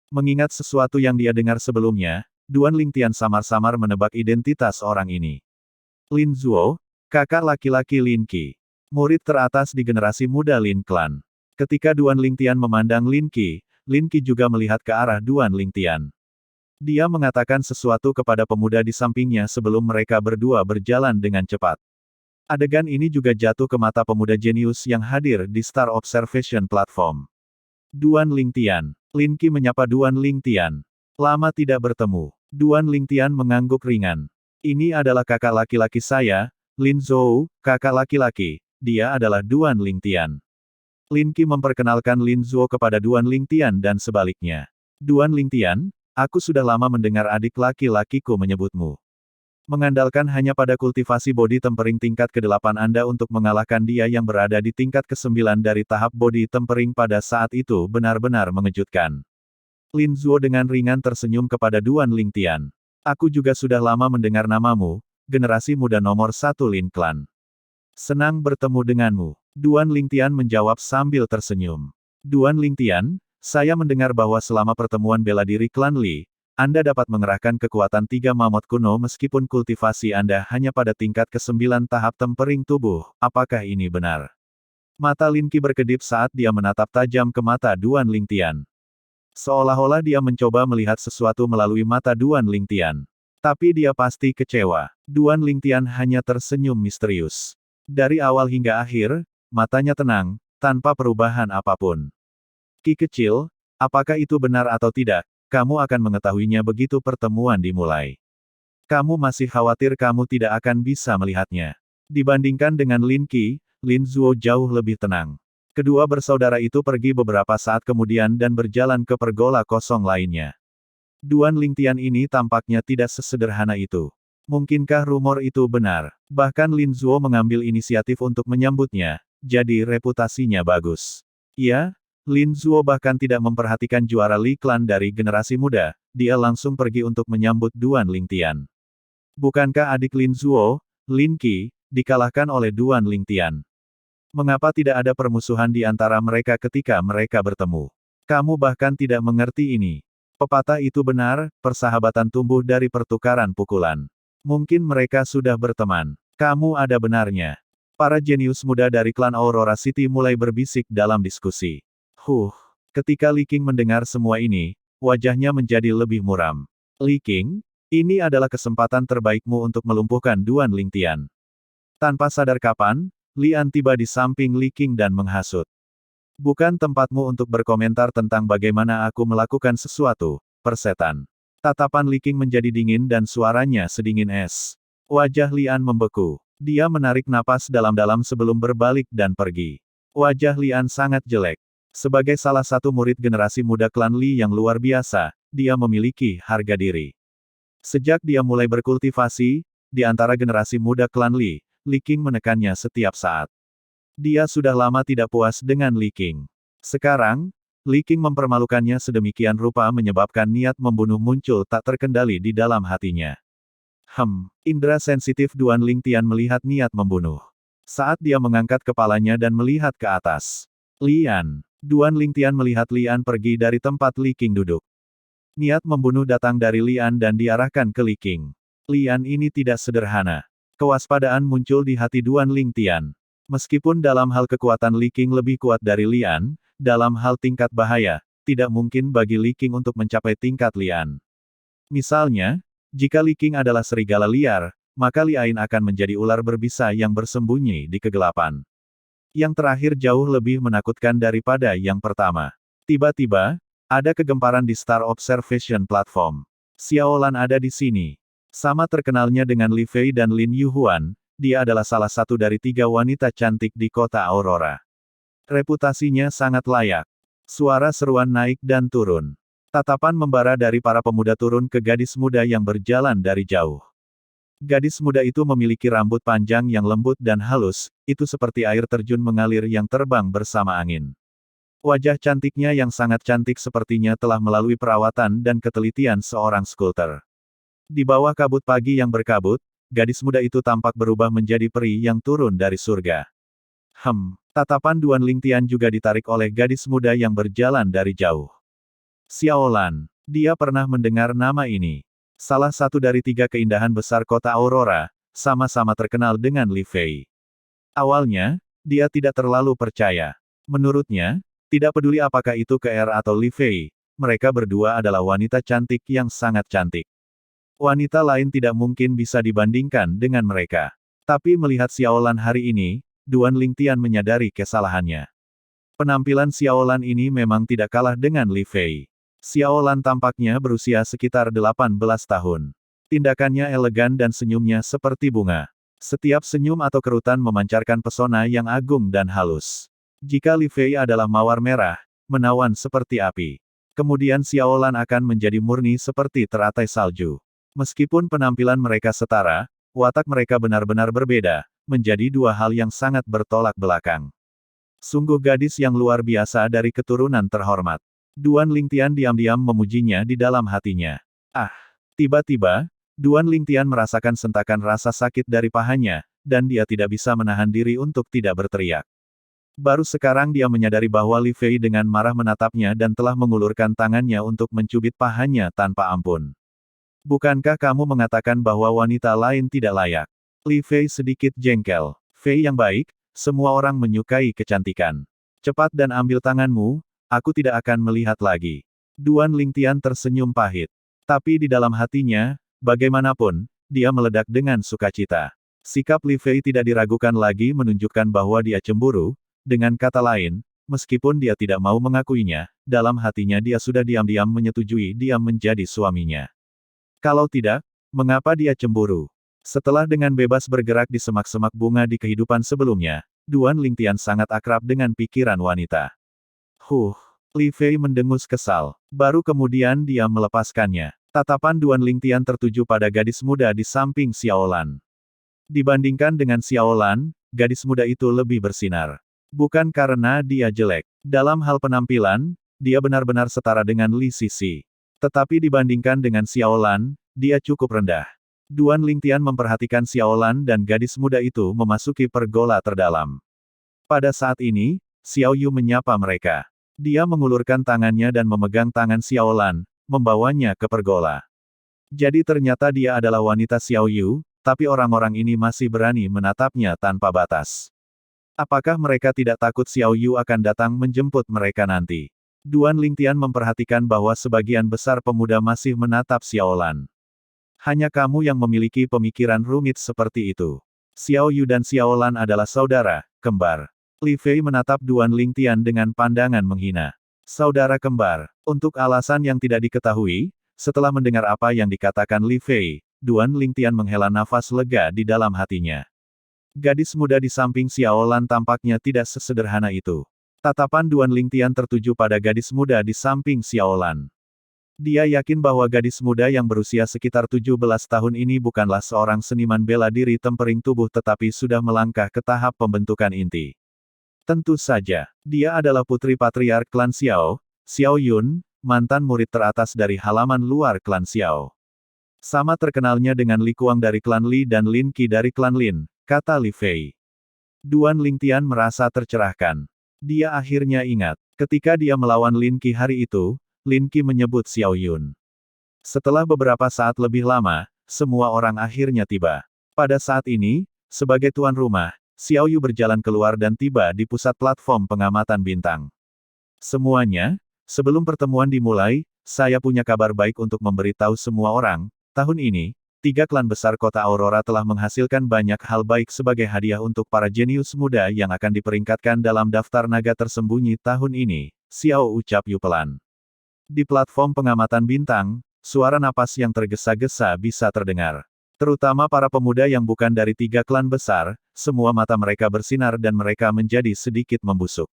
S1: Mengingat sesuatu yang dia dengar sebelumnya, Duan Lingtian samar-samar menebak identitas orang ini. Lin Zuo, kakak laki-laki Lin Qi. Murid teratas di generasi muda Lin Clan. Ketika Duan Lingtian memandang Lin Qi juga melihat ke arah Duan Lingtian. Dia mengatakan sesuatu kepada pemuda di sampingnya sebelum mereka berdua berjalan dengan cepat. Adegan ini juga jatuh ke mata pemuda jenius yang hadir di Star Observation Platform. Duan Lingtian. Lin Qi menyapa Duan Lingtian. Lama tidak bertemu. Duan Lingtian mengangguk ringan. Ini adalah kakak laki-laki saya, Lin Zhou, kakak laki-laki. Dia adalah Duan Lingtian. Lin Qi memperkenalkan Lin Zhou kepada Duan Lingtian dan sebaliknya. Duan Lingtian, aku sudah lama mendengar adik laki-lakiku menyebutmu. Mengandalkan hanya pada kultivasi body tempering tingkat ke-8 Anda untuk mengalahkan dia yang berada di tingkat ke-9 dari tahap body tempering pada saat itu benar-benar mengejutkan. Lin Zhuo dengan ringan tersenyum kepada Duan Lingtian. Aku juga sudah lama mendengar namamu, generasi muda nomor 1 Lin Clan. Senang bertemu denganmu. Duan Lingtian menjawab sambil tersenyum. Duan Lingtian, saya mendengar bahwa selama pertemuan bela diri klan Li, Anda dapat mengerahkan kekuatan 3 mamut kuno meskipun kultivasi Anda hanya pada tingkat ke-9 tahap tempering tubuh. Apakah ini benar? Mata Lin Qi berkedip saat dia menatap tajam ke mata Duan Lingtian. Seolah-olah dia mencoba melihat sesuatu melalui mata Duan Lingtian. Tapi dia pasti kecewa. Duan Lingtian hanya tersenyum misterius. Dari awal hingga akhir, matanya tenang, tanpa perubahan apapun. Qi kecil, apakah itu benar atau tidak? Kamu akan mengetahuinya begitu pertemuan dimulai. Kamu masih khawatir kamu tidak akan bisa melihatnya. Dibandingkan dengan Lin Qi, Lin Zhuo jauh lebih tenang. Kedua bersaudara itu pergi beberapa saat kemudian dan berjalan ke pergola kosong lainnya. Duan Lingtian ini tampaknya tidak sesederhana itu. Mungkinkah rumor itu benar? Bahkan Lin Zhuo mengambil inisiatif untuk menyambutnya, jadi reputasinya bagus. Iya, Lin Zhuo bahkan tidak memperhatikan juara Li Clan dari generasi muda, dia langsung pergi untuk menyambut Duan Lingtian. Bukankah adik Lin Zhuo, Lin Qi, dikalahkan oleh Duan Lingtian? Mengapa tidak ada permusuhan di antara mereka ketika mereka bertemu? Kamu bahkan tidak mengerti ini. Pepatah itu benar, persahabatan tumbuh dari pertukaran pukulan. Mungkin mereka sudah berteman. Kamu ada benarnya. Para jenius muda dari klan Aurora City mulai berbisik dalam diskusi. Ketika Li Qing mendengar semua ini, wajahnya menjadi lebih muram. Li Qing, ini adalah kesempatan terbaikmu untuk melumpuhkan Duan Lingtian. Tanpa sadar kapan, Lian tiba di samping Li Qing dan menghasut. Bukan tempatmu untuk berkomentar tentang bagaimana aku melakukan sesuatu, persetan. Tatapan Li Qing menjadi dingin dan suaranya sedingin es. Wajah Lian membeku. Dia menarik napas dalam-dalam sebelum berbalik dan pergi. Wajah Lian sangat jelek. Sebagai salah satu murid generasi muda klan Li yang luar biasa, dia memiliki harga diri. Sejak dia mulai berkultivasi, di antara generasi muda klan Li, Li Qing menekannya setiap saat. Dia sudah lama tidak puas dengan Li Qing. Sekarang, Li Qing mempermalukannya sedemikian rupa menyebabkan niat membunuh muncul tak terkendali di dalam hatinya. Indra sensitif Duan Lingtian melihat niat membunuh. Saat dia mengangkat kepalanya dan melihat ke atas. Lian. Duan Lingtian melihat Lian pergi dari tempat Li Qing duduk. Niat membunuh datang dari Lian dan diarahkan ke Li Qing. Lian ini tidak sederhana. Kewaspadaan muncul di hati Duan Lingtian. Meskipun dalam hal kekuatan Li Qing lebih kuat dari Lian, dalam hal tingkat bahaya, tidak mungkin bagi Li Qing untuk mencapai tingkat Lian. Misalnya, jika Li Qing adalah serigala liar, maka Lian akan menjadi ular berbisa yang bersembunyi di kegelapan. Yang terakhir jauh lebih menakutkan daripada yang pertama. Tiba-tiba, ada kegemparan di Star Observation Platform. Xiaolan ada di sini. Sama terkenalnya dengan Li Fei dan Lin Yuhuan, dia adalah salah satu dari 3 wanita cantik di kota Aurora. Reputasinya sangat layak. Suara seruan naik dan turun. Tatapan membara dari para pemuda turun ke gadis muda yang berjalan dari jauh. Gadis muda itu memiliki rambut panjang yang lembut dan halus, itu seperti air terjun mengalir yang terbang bersama angin. Wajah cantiknya yang sangat cantik sepertinya telah melalui perawatan dan ketelitian seorang skulptor. Di bawah kabut pagi yang berkabut, gadis muda itu tampak berubah menjadi peri yang turun dari surga. Tatapan Duan Lingtian juga ditarik oleh gadis muda yang berjalan dari jauh. Xiaolan. Dia pernah mendengar nama ini. Salah satu dari 3 keindahan besar kota Aurora, sama-sama terkenal dengan Li Fei. Awalnya, dia tidak terlalu percaya. Menurutnya, tidak peduli apakah itu KR atau Li Fei, mereka berdua adalah wanita cantik yang sangat cantik. Wanita lain tidak mungkin bisa dibandingkan dengan mereka. Tapi melihat Xiaolan hari ini, Duan Lingtian menyadari kesalahannya. Penampilan Xiaolan ini memang tidak kalah dengan Li Fei. Xiaolan tampaknya berusia sekitar 18 tahun. Tindakannya elegan dan senyumnya seperti bunga. Setiap senyum atau kerutan memancarkan pesona yang agung dan halus. Jika Li Fei adalah mawar merah, menawan seperti api. Kemudian Xiaolan akan menjadi murni seperti teratai salju. Meskipun penampilan mereka setara, watak mereka benar-benar berbeda, menjadi dua hal yang sangat bertolak belakang. Sungguh gadis yang luar biasa dari keturunan terhormat. Duan Lingtian diam-diam memujinya di dalam hatinya. Ah! Tiba-tiba, Duan Lingtian merasakan sentakan rasa sakit dari pahanya, dan dia tidak bisa menahan diri untuk tidak berteriak. Baru sekarang dia menyadari bahwa Li Fei dengan marah menatapnya dan telah mengulurkan tangannya untuk mencubit pahanya tanpa ampun. Bukankah kamu mengatakan bahwa wanita lain tidak layak? Li Fei sedikit jengkel. Fei yang baik, semua orang menyukai kecantikan. Cepat dan ambil tanganmu. Aku tidak akan melihat lagi. Duan Lingtian tersenyum pahit. Tapi di dalam hatinya, bagaimanapun, dia meledak dengan sukacita. Sikap Li Fei tidak diragukan lagi menunjukkan bahwa dia cemburu. Dengan kata lain, meskipun dia tidak mau mengakuinya, dalam hatinya dia sudah diam-diam menyetujui dia menjadi suaminya. Kalau tidak, mengapa dia cemburu? Setelah dengan bebas bergerak di semak-semak bunga di kehidupan sebelumnya, Duan Lingtian sangat akrab dengan pikiran wanita. Li Fei mendengus kesal. Baru kemudian dia melepaskannya. Tatapan Duan Lingtian tertuju pada gadis muda di samping Xiaolan. Dibandingkan dengan Xiaolan, gadis muda itu lebih bersinar. Bukan karena dia jelek. Dalam hal penampilan, dia benar-benar setara dengan Li Sisi. Tetapi dibandingkan dengan Xiaolan, dia cukup rendah. Duan Lingtian memperhatikan Xiaolan dan gadis muda itu memasuki pergola terdalam. Pada saat ini, Xiao Yu menyapa mereka. Dia mengulurkan tangannya dan memegang tangan Xiaolan, membawanya ke pergola. Jadi ternyata dia adalah wanita Xiao Yu, tapi orang-orang ini masih berani menatapnya tanpa batas. Apakah mereka tidak takut Xiao Yu akan datang menjemput mereka nanti? Duan Lingtian memperhatikan bahwa sebagian besar pemuda masih menatap Xiaolan. Hanya kamu yang memiliki pemikiran rumit seperti itu. Xiao Yu dan Xiaolan adalah saudara kembar. Li Fei menatap Duan Lingtian dengan pandangan menghina. Saudara kembar. Untuk alasan yang tidak diketahui, setelah mendengar apa yang dikatakan Li Fei, Duan Lingtian menghela nafas lega di dalam hatinya. Gadis muda di samping Xiaolan tampaknya tidak sesederhana itu. Tatapan Duan Lingtian tertuju pada gadis muda di samping Xiaolan. Dia yakin bahwa gadis muda yang berusia sekitar 17 tahun ini bukanlah seorang seniman bela diri tempering tubuh tetapi sudah melangkah ke tahap pembentukan inti. Tentu saja, dia adalah putri patriark klan Xiao, Xiao Yun, mantan murid teratas dari halaman luar klan Xiao. Sama terkenalnya dengan Li Kuang dari klan Li dan Lin Qi dari klan Lin, kata Li Fei. Duan Lingtian merasa tercerahkan. Dia akhirnya ingat, ketika dia melawan Lin Qi hari itu, Lin Qi menyebut Xiao Yun. Setelah beberapa saat lebih lama, semua orang akhirnya tiba. Pada saat ini, sebagai tuan rumah, Xiao Yu berjalan keluar dan tiba di pusat platform pengamatan bintang. Semuanya, sebelum pertemuan dimulai, saya punya kabar baik untuk memberitahu semua orang. Tahun ini, 3 klan besar kota Aurora telah menghasilkan banyak hal baik sebagai hadiah untuk para jenius muda yang akan diperingkatkan dalam daftar naga tersembunyi tahun ini, Xiao ucap Yu pelan. Di platform pengamatan bintang, suara napas yang tergesa-gesa bisa terdengar. Terutama para pemuda yang bukan dari 3 klan besar, semua mata mereka bersinar dan mereka menjadi sedikit membusuk.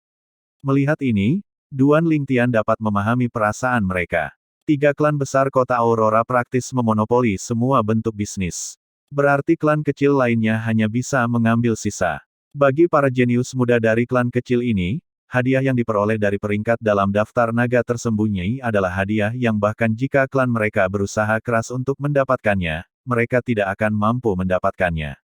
S1: Melihat ini, Duan Lingtian dapat memahami perasaan mereka. 3 klan besar kota Aurora praktis memonopoli semua bentuk bisnis. Berarti klan kecil lainnya hanya bisa mengambil sisa. Bagi para jenius muda dari klan kecil ini, hadiah yang diperoleh dari peringkat dalam daftar naga tersembunyi adalah hadiah yang bahkan jika klan mereka berusaha keras untuk mendapatkannya, mereka tidak akan mampu mendapatkannya.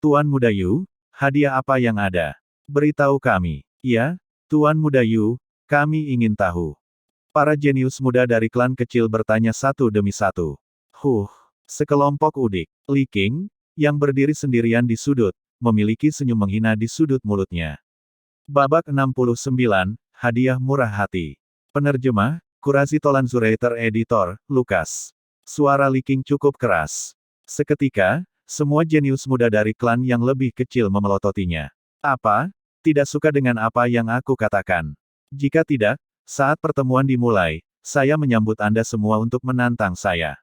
S1: Tuan Muda Yu, hadiah apa yang ada? Beritahu kami. Ya, Tuan Muda Yu, kami ingin tahu. Para jenius muda dari klan kecil bertanya satu demi satu. Sekelompok udik. Li Qing, yang berdiri sendirian di sudut, memiliki senyum menghina di sudut mulutnya. Babak 69, hadiah murah hati. Penerjemah, Kurasi Tolanzurator Editor, Lukas. Suara Li Qing cukup keras. Seketika, semua jenius muda dari klan yang lebih kecil memelototinya. Apa? Tidak suka dengan apa yang aku katakan? Jika tidak, saat pertemuan dimulai, saya menyambut Anda semua untuk menantang saya.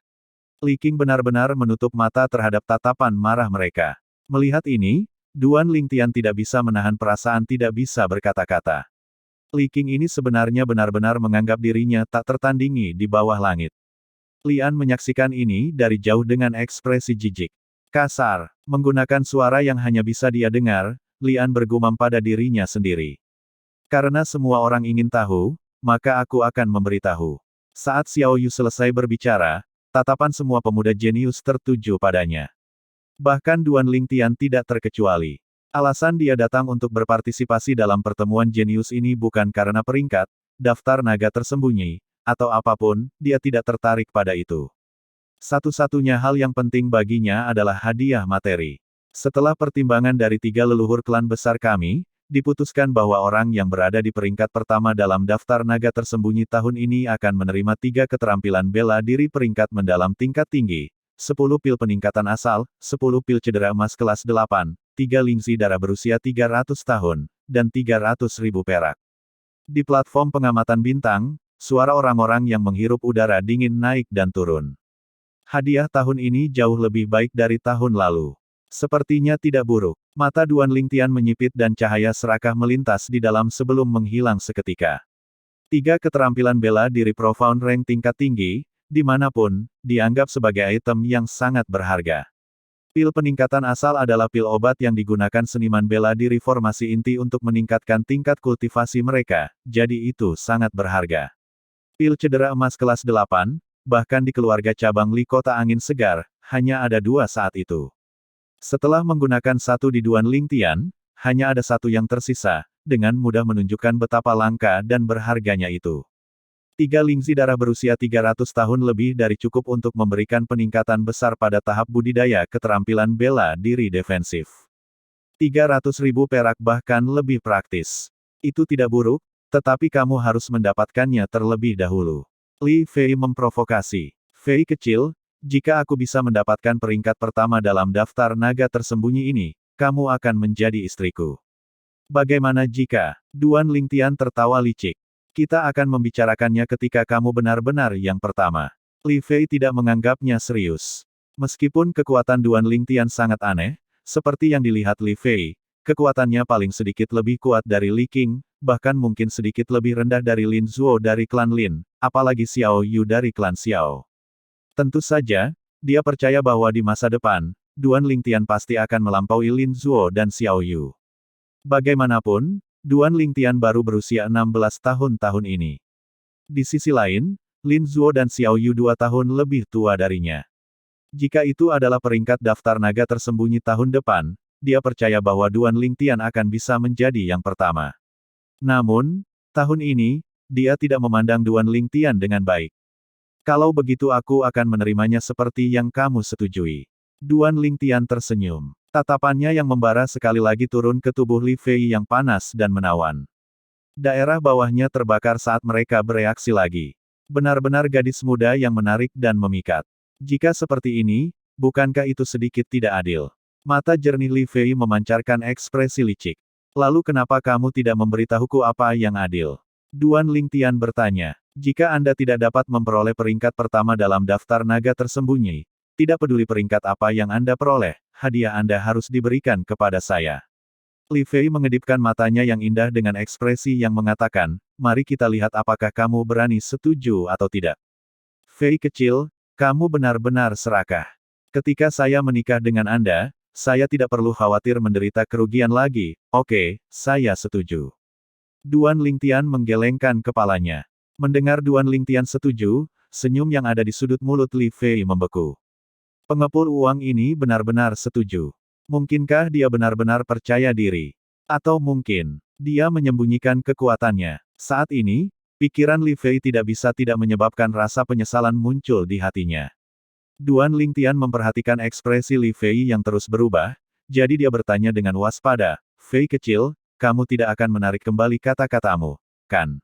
S1: Li Qing benar-benar menutup mata terhadap tatapan marah mereka. Melihat ini, Duan Lingtian tidak bisa menahan perasaan tidak bisa berkata-kata. Li Qing ini sebenarnya benar-benar menganggap dirinya tak tertandingi di bawah langit. Lian menyaksikan ini dari jauh dengan ekspresi jijik. Kasar, menggunakan suara yang hanya bisa dia dengar, Lian bergumam pada dirinya sendiri. Karena semua orang ingin tahu, maka aku akan memberitahu. Saat Xiao Yu selesai berbicara, tatapan semua pemuda jenius tertuju padanya. Bahkan Duan Lingtian tidak terkecuali. Alasan dia datang untuk berpartisipasi dalam pertemuan jenius ini bukan karena peringkat, daftar naga tersembunyi, atau apapun, dia tidak tertarik pada itu. Satu-satunya hal yang penting baginya adalah hadiah materi. Setelah pertimbangan dari 3 leluhur klan besar kami, diputuskan bahwa orang yang berada di peringkat pertama dalam daftar naga tersembunyi tahun ini akan menerima 3 keterampilan bela diri peringkat mendalam tingkat tinggi, 10 pil peningkatan asal, 10 pil cedera emas kelas 8, 3 lingzi darah berusia 300 tahun, dan 300.000 perak. Di platform pengamatan bintang, suara orang-orang yang menghirup udara dingin naik dan turun. Hadiah tahun ini jauh lebih baik dari tahun lalu. Sepertinya tidak buruk. Mata Duan Lingtian menyipit dan cahaya serakah melintas di dalam sebelum menghilang seketika. 3 keterampilan bela diri profound rank tingkat tinggi, dimanapun, dianggap sebagai item yang sangat berharga. Pil peningkatan asal adalah pil obat yang digunakan seniman bela diri formasi inti untuk meningkatkan tingkat kultivasi mereka, jadi itu sangat berharga. Pil cedera emas kelas 8, bahkan di keluarga cabang Li Kota Angin Segar, hanya ada 2 saat itu. Setelah menggunakan satu di Duan Lingtian, hanya ada satu yang tersisa, dengan mudah menunjukkan betapa langka dan berharganya itu. 3 lingzi darah berusia 300 tahun lebih dari cukup untuk memberikan peningkatan besar pada tahap budidaya keterampilan bela diri defensif. 300.000 perak bahkan lebih praktis. Itu tidak buruk, tetapi kamu harus mendapatkannya terlebih dahulu. Li Fei memprovokasi. Fei kecil, jika aku bisa mendapatkan peringkat pertama dalam daftar naga tersembunyi ini, kamu akan menjadi istriku. Bagaimana jika? Duan Lingtian tertawa licik. Kita akan membicarakannya ketika kamu benar-benar yang pertama. Li Fei tidak menganggapnya serius. Meskipun kekuatan Duan Lingtian sangat aneh, seperti yang dilihat Li Fei, kekuatannya paling sedikit lebih kuat dari Li Qing, bahkan mungkin sedikit lebih rendah dari Lin Zuo dari klan Lin, apalagi Xiao Yu dari klan Xiao. Tentu saja, dia percaya bahwa di masa depan, Duan Lingtian pasti akan melampaui Lin Zuo dan Xiao Yu. Bagaimanapun, Duan Lingtian baru berusia 16 tahun tahun ini. Di sisi lain, Lin Zuo dan Xiao Yu 2 tahun lebih tua darinya. Jika itu adalah peringkat daftar naga tersembunyi tahun depan, dia percaya bahwa Duan Lingtian akan bisa menjadi yang pertama. Namun, tahun ini, dia tidak memandang Duan Lingtian dengan baik. Kalau begitu aku akan menerimanya seperti yang kamu setujui. Duan Lingtian tersenyum. Tatapannya yang membara sekali lagi turun ke tubuh Li Fei yang panas dan menawan. Daerah bawahnya terbakar saat mereka bereaksi lagi. Benar-benar gadis muda yang menarik dan memikat. Jika seperti ini, bukankah itu sedikit tidak adil? Mata jernih Li Fei memancarkan ekspresi licik. Lalu kenapa kamu tidak memberitahuku apa yang adil? Duan Lingtian bertanya. Jika Anda tidak dapat memperoleh peringkat pertama dalam daftar naga tersembunyi, tidak peduli peringkat apa yang Anda peroleh, hadiah Anda harus diberikan kepada saya. Li Fei mengedipkan matanya yang indah dengan ekspresi yang mengatakan, mari kita lihat apakah kamu berani setuju atau tidak. Fei kecil, kamu benar-benar serakah. Ketika saya menikah dengan Anda, saya tidak perlu khawatir menderita kerugian lagi, oke, saya setuju. Duan Lingtian menggelengkan kepalanya. Mendengar Duan Lingtian setuju, senyum yang ada di sudut mulut Li Fei membeku. Pengepul uang ini benar-benar setuju. Mungkinkah dia benar-benar percaya diri? Atau mungkin, dia menyembunyikan kekuatannya. Saat ini, pikiran Li Fei tidak bisa tidak menyebabkan rasa penyesalan muncul di hatinya. Duan Lingtian memperhatikan ekspresi Li Fei yang terus berubah, jadi dia bertanya dengan waspada, Fei kecil, kamu tidak akan menarik kembali kata-katamu, kan?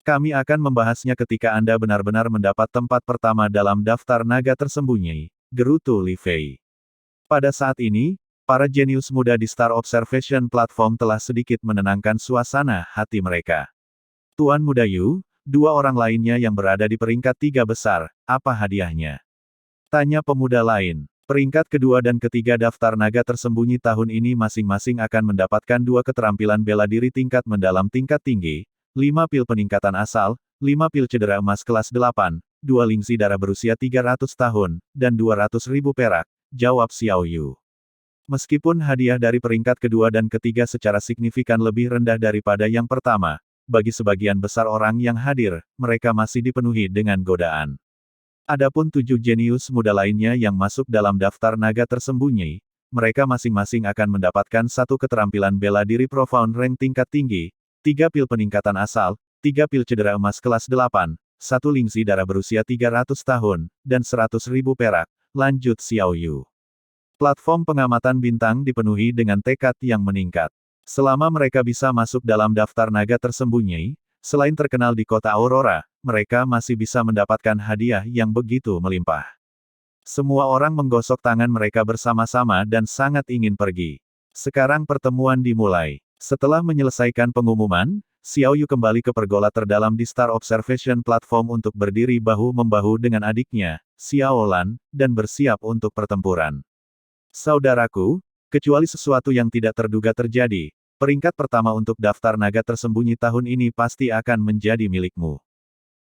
S1: Kami akan membahasnya ketika Anda benar-benar mendapat tempat pertama dalam daftar naga tersembunyi, gerutu Li Fei. Pada saat ini, para jenius muda di Star Observation Platform telah sedikit menenangkan suasana hati mereka. Tuan Muda Yu, dua orang lainnya yang berada di peringkat 3 besar, apa hadiahnya? Tanya pemuda lain. Peringkat kedua dan ketiga daftar naga tersembunyi tahun ini masing-masing akan mendapatkan 2 keterampilan bela diri tingkat mendalam tingkat tinggi, 5 pil peningkatan asal, 5 pil cedera emas kelas 8, 2 lingsi darah berusia 300 tahun, dan 200.000 perak, jawab Xiao Yu. Meskipun hadiah dari peringkat kedua dan ketiga secara signifikan lebih rendah daripada yang pertama, bagi sebagian besar orang yang hadir, mereka masih dipenuhi dengan godaan. Adapun 7 jenius muda lainnya yang masuk dalam daftar naga tersembunyi, mereka masing-masing akan mendapatkan 1 keterampilan bela diri profound rank tingkat tinggi, 3 pil peningkatan asal, 3 pil cedera emas kelas 8, 1 lingsi darah berusia 300 tahun, dan 100.000 perak, lanjut Xiao Yu. Platform pengamatan bintang dipenuhi dengan tekad yang meningkat. Selama mereka bisa masuk dalam daftar naga tersembunyi, selain terkenal di kota Aurora, mereka masih bisa mendapatkan hadiah yang begitu melimpah. Semua orang menggosok tangan mereka bersama-sama dan sangat ingin pergi. Sekarang pertemuan dimulai. Setelah menyelesaikan pengumuman, Xiao Yu kembali ke pergola terdalam di Star Observation Platform untuk berdiri bahu-membahu dengan adiknya, Xiao Lan, dan bersiap untuk pertempuran. Saudaraku, kecuali sesuatu yang tidak terduga terjadi, peringkat pertama untuk daftar naga tersembunyi tahun ini pasti akan menjadi milikmu.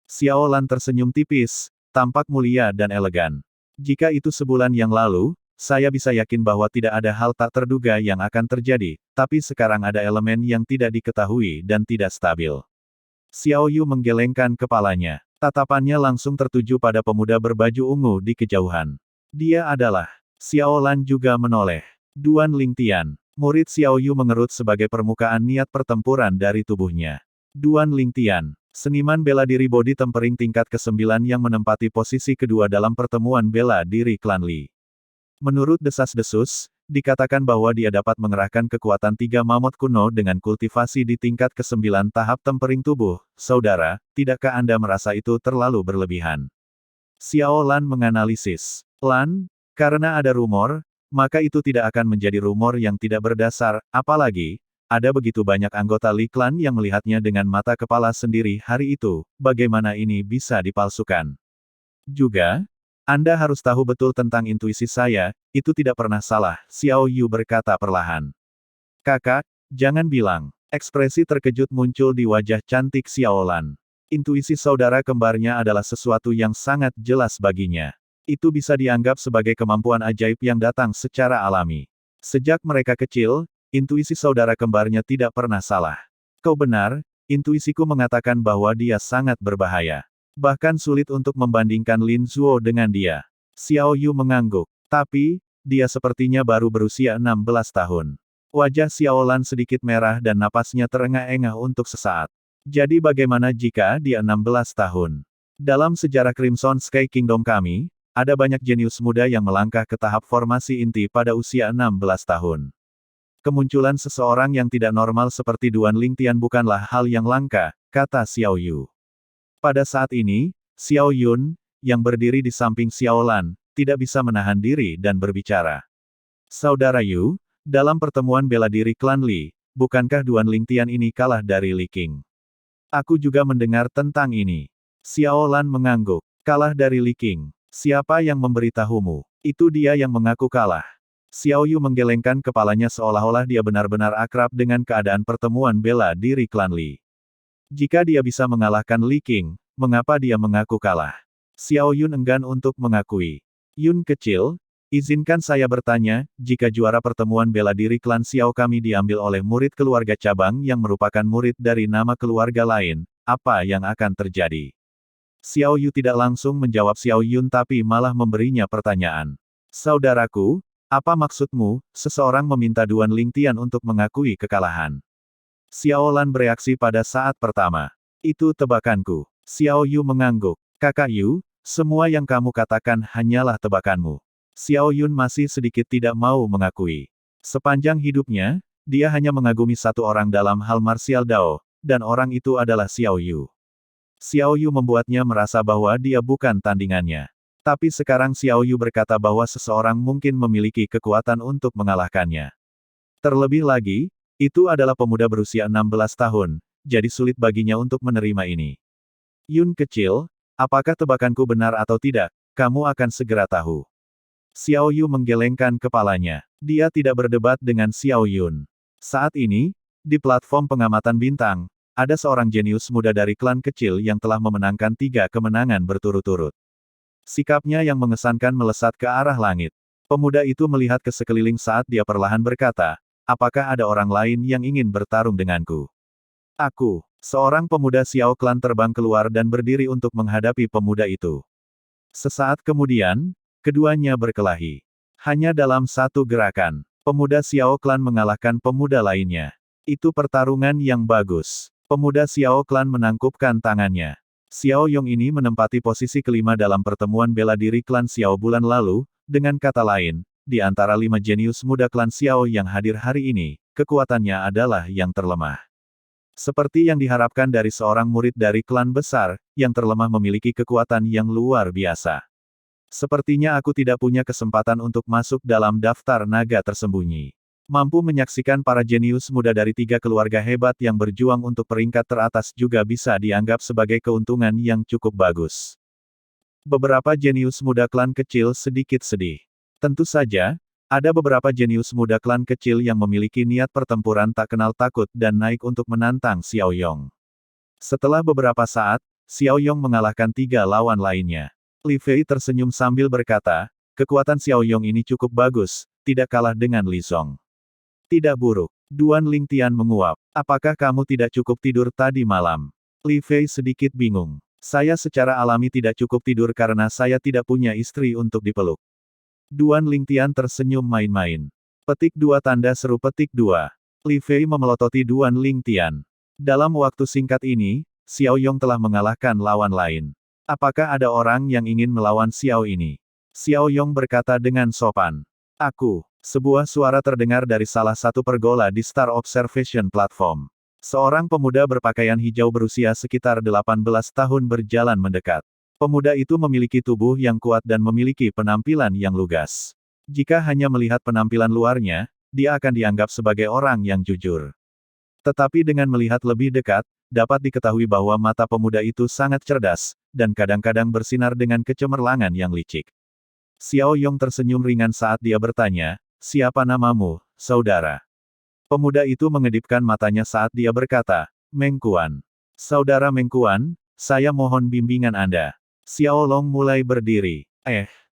S1: Xiao Lan tersenyum tipis, tampak mulia dan elegan. Jika itu sebulan yang lalu, saya bisa yakin bahwa tidak ada hal tak terduga yang akan terjadi, tapi sekarang ada elemen yang tidak diketahui dan tidak stabil. Xiao Yu menggelengkan kepalanya. Tatapannya langsung tertuju pada pemuda berbaju ungu di kejauhan. Dia adalah Xiao Lan juga menoleh. Duan Lingtian. Murid Xiao Yu mengerut sebagai permukaan niat pertempuran dari tubuhnya. Duan Lingtian. Seniman bela diri body tempering tingkat ke-9 yang menempati posisi kedua dalam pertemuan bela diri klan Li. Menurut desas-desus, dikatakan bahwa dia dapat mengerahkan kekuatan 3 mamut kuno dengan kultivasi di tingkat ke-9 tahap tempering tubuh. Saudara, tidakkah Anda merasa itu terlalu berlebihan? Xiao Lan menganalisis. Lan, karena ada rumor, maka itu tidak akan menjadi rumor yang tidak berdasar, apalagi, ada begitu banyak anggota Li Clan yang melihatnya dengan mata kepala sendiri hari itu, bagaimana ini bisa dipalsukan? Juga, Anda harus tahu betul tentang intuisi saya, itu tidak pernah salah, Xiao Yu berkata perlahan. Kakak, jangan bilang. Ekspresi terkejut muncul di wajah cantik Xiao Lan. Intuisi saudara kembarnya adalah sesuatu yang sangat jelas baginya. Itu bisa dianggap sebagai kemampuan ajaib yang datang secara alami. Sejak mereka kecil, intuisi saudara kembarnya tidak pernah salah. Kau benar, intuisiku mengatakan bahwa dia sangat berbahaya. Bahkan sulit untuk membandingkan Lin Zuo dengan dia. Xiao Yu mengangguk. Tapi, dia sepertinya baru berusia 16 tahun. Wajah Xiao Lan sedikit merah dan napasnya terengah-engah untuk sesaat. Jadi bagaimana jika dia 16 tahun? Dalam sejarah Crimson Sky Kingdom kami, ada banyak jenius muda yang melangkah ke tahap formasi inti pada usia 16 tahun. Kemunculan seseorang yang tidak normal seperti Duan Lingtian bukanlah hal yang langka, kata Xiao Yu. Pada saat ini, Xiao Yun, yang berdiri di samping Xiao Lan, tidak bisa menahan diri dan berbicara. Saudara Yu, dalam pertemuan bela diri klan Li, bukankah Duan Lingtian ini kalah dari Li Qing? Aku juga mendengar tentang ini. Xiao Lan mengangguk. Kalah dari Li Qing. Siapa yang memberitahumu? Itu dia yang mengaku kalah. Xiao Yu menggelengkan kepalanya seolah-olah dia benar-benar akrab dengan keadaan pertemuan bela diri klan Li. Jika dia bisa mengalahkan Li Qing, mengapa dia mengaku kalah? Xiao Yun enggan untuk mengakui. Yun kecil, izinkan saya bertanya, jika juara pertemuan bela diri klan Xiao kami diambil oleh murid keluarga cabang yang merupakan murid dari nama keluarga lain, apa yang akan terjadi? Xiao Yu tidak langsung menjawab Xiao Yun tapi malah memberinya pertanyaan. Saudaraku, apa maksudmu, seseorang meminta Duan Lingtian untuk mengakui kekalahan? Xiao Lan bereaksi pada saat pertama. Itu tebakanku. Xiao Yu mengangguk. Kakak Yu, semua yang kamu katakan hanyalah tebakanmu. Xiao Yun masih sedikit tidak mau mengakui. Sepanjang hidupnya, dia hanya mengagumi satu orang dalam hal martial Dao, dan orang itu adalah Xiao Yu. Xiao Yu membuatnya merasa bahwa dia bukan tandingannya. Tapi sekarang Xiao Yu berkata bahwa seseorang mungkin memiliki kekuatan untuk mengalahkannya. Terlebih lagi, itu adalah pemuda berusia 16 tahun, jadi sulit baginya untuk menerima ini. Yun kecil, apakah tebakanku benar atau tidak, kamu akan segera tahu. Xiao Yu menggelengkan kepalanya. Dia tidak berdebat dengan Xiao Yun. Saat ini, di platform pengamatan bintang, ada seorang jenius muda dari klan kecil yang telah memenangkan 3 kemenangan berturut-turut. Sikapnya yang mengesankan melesat ke arah langit. Pemuda itu melihat ke sekeliling saat dia perlahan berkata, apakah ada orang lain yang ingin bertarung denganku? Aku, seorang pemuda Xiao klan terbang keluar dan berdiri untuk menghadapi pemuda itu. Sesaat kemudian, keduanya berkelahi. Hanya dalam satu gerakan, pemuda Xiao klan mengalahkan pemuda lainnya. Itu pertarungan yang bagus. Pemuda Xiao klan menangkupkan tangannya. Xiao Yong ini menempati posisi kelima dalam pertemuan bela diri klan Xiao bulan lalu, dengan kata lain, di antara 5 jenius muda klan Xiao yang hadir hari ini, kekuatannya adalah yang terlemah. Seperti yang diharapkan dari seorang murid dari klan besar, yang terlemah memiliki kekuatan yang luar biasa. Sepertinya aku tidak punya kesempatan untuk masuk dalam daftar naga tersembunyi. Mampu menyaksikan para jenius muda dari 3 keluarga hebat yang berjuang untuk peringkat teratas juga bisa dianggap sebagai keuntungan yang cukup bagus. Beberapa jenius muda klan kecil sedikit sedih. Tentu saja, ada beberapa jenius muda klan kecil yang memiliki niat pertempuran tak kenal takut dan naik untuk menantang Xiao Yong. Setelah beberapa saat, Xiao Yong mengalahkan 3 lawan lainnya. Li Fei tersenyum sambil berkata, kekuatan Xiao Yong ini cukup bagus, tidak kalah dengan Li Zong. Tidak buruk. Duan Lingtian menguap. Apakah kamu tidak cukup tidur tadi malam? Li Fei sedikit bingung. Saya secara alami tidak cukup tidur karena saya tidak punya istri untuk dipeluk. Duan Lingtian tersenyum main-main. Petik 2 tanda seru petik 2. Li Fei memelototi Duan Lingtian. Dalam waktu singkat ini, Xiao Yong telah mengalahkan lawan lain. Apakah ada orang yang ingin melawan Xiao ini? Xiao Yong berkata dengan sopan. Aku. Sebuah suara terdengar dari salah satu pergola di Star Observation Platform. Seorang pemuda berpakaian hijau berusia sekitar 18 tahun berjalan mendekat. Pemuda itu memiliki tubuh yang kuat dan memiliki penampilan yang lugas. Jika hanya melihat penampilan luarnya, dia akan dianggap sebagai orang yang jujur. Tetapi dengan melihat lebih dekat, dapat diketahui bahwa mata pemuda itu sangat cerdas, dan kadang-kadang bersinar dengan kecemerlangan yang licik. Xiao Yong tersenyum ringan saat dia bertanya, siapa namamu, saudara? Pemuda itu mengedipkan matanya saat dia berkata, Meng Kuan. Saudara Meng Kuan, saya mohon bimbingan Anda. Xiao Long mulai berdiri.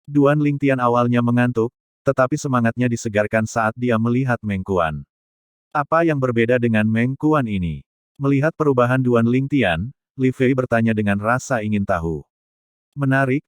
S1: Duan Lingtian awalnya mengantuk, tetapi semangatnya disegarkan saat dia melihat Meng Kuan. Apa yang berbeda dengan Meng Kuan ini? Melihat perubahan Duan Lingtian, Li Fei bertanya dengan rasa ingin tahu. Menarik,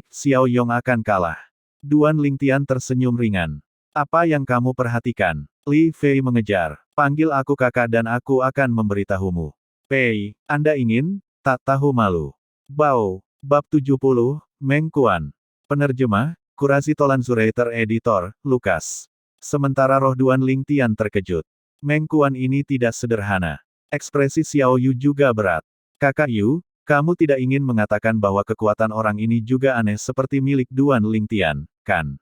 S1: Xiao Yong akan kalah. Duan Lingtian tersenyum ringan. Apa yang kamu perhatikan? Li Fei mengejar. Panggil aku kakak dan aku akan memberitahumu. Pei, Anda ingin, tak tahu malu. Bao, Bab 70, Meng Kuan. Penerjemah, Kurasi Tolanzurator Editor, Lukas. Sementara roh Duan Lingtian terkejut. Meng Kuan ini tidak sederhana. Ekspresi Xiao Yu juga berat. Kakak Yu, kamu tidak ingin mengatakan bahwa kekuatan orang ini juga aneh seperti milik Duan Lingtian, kan?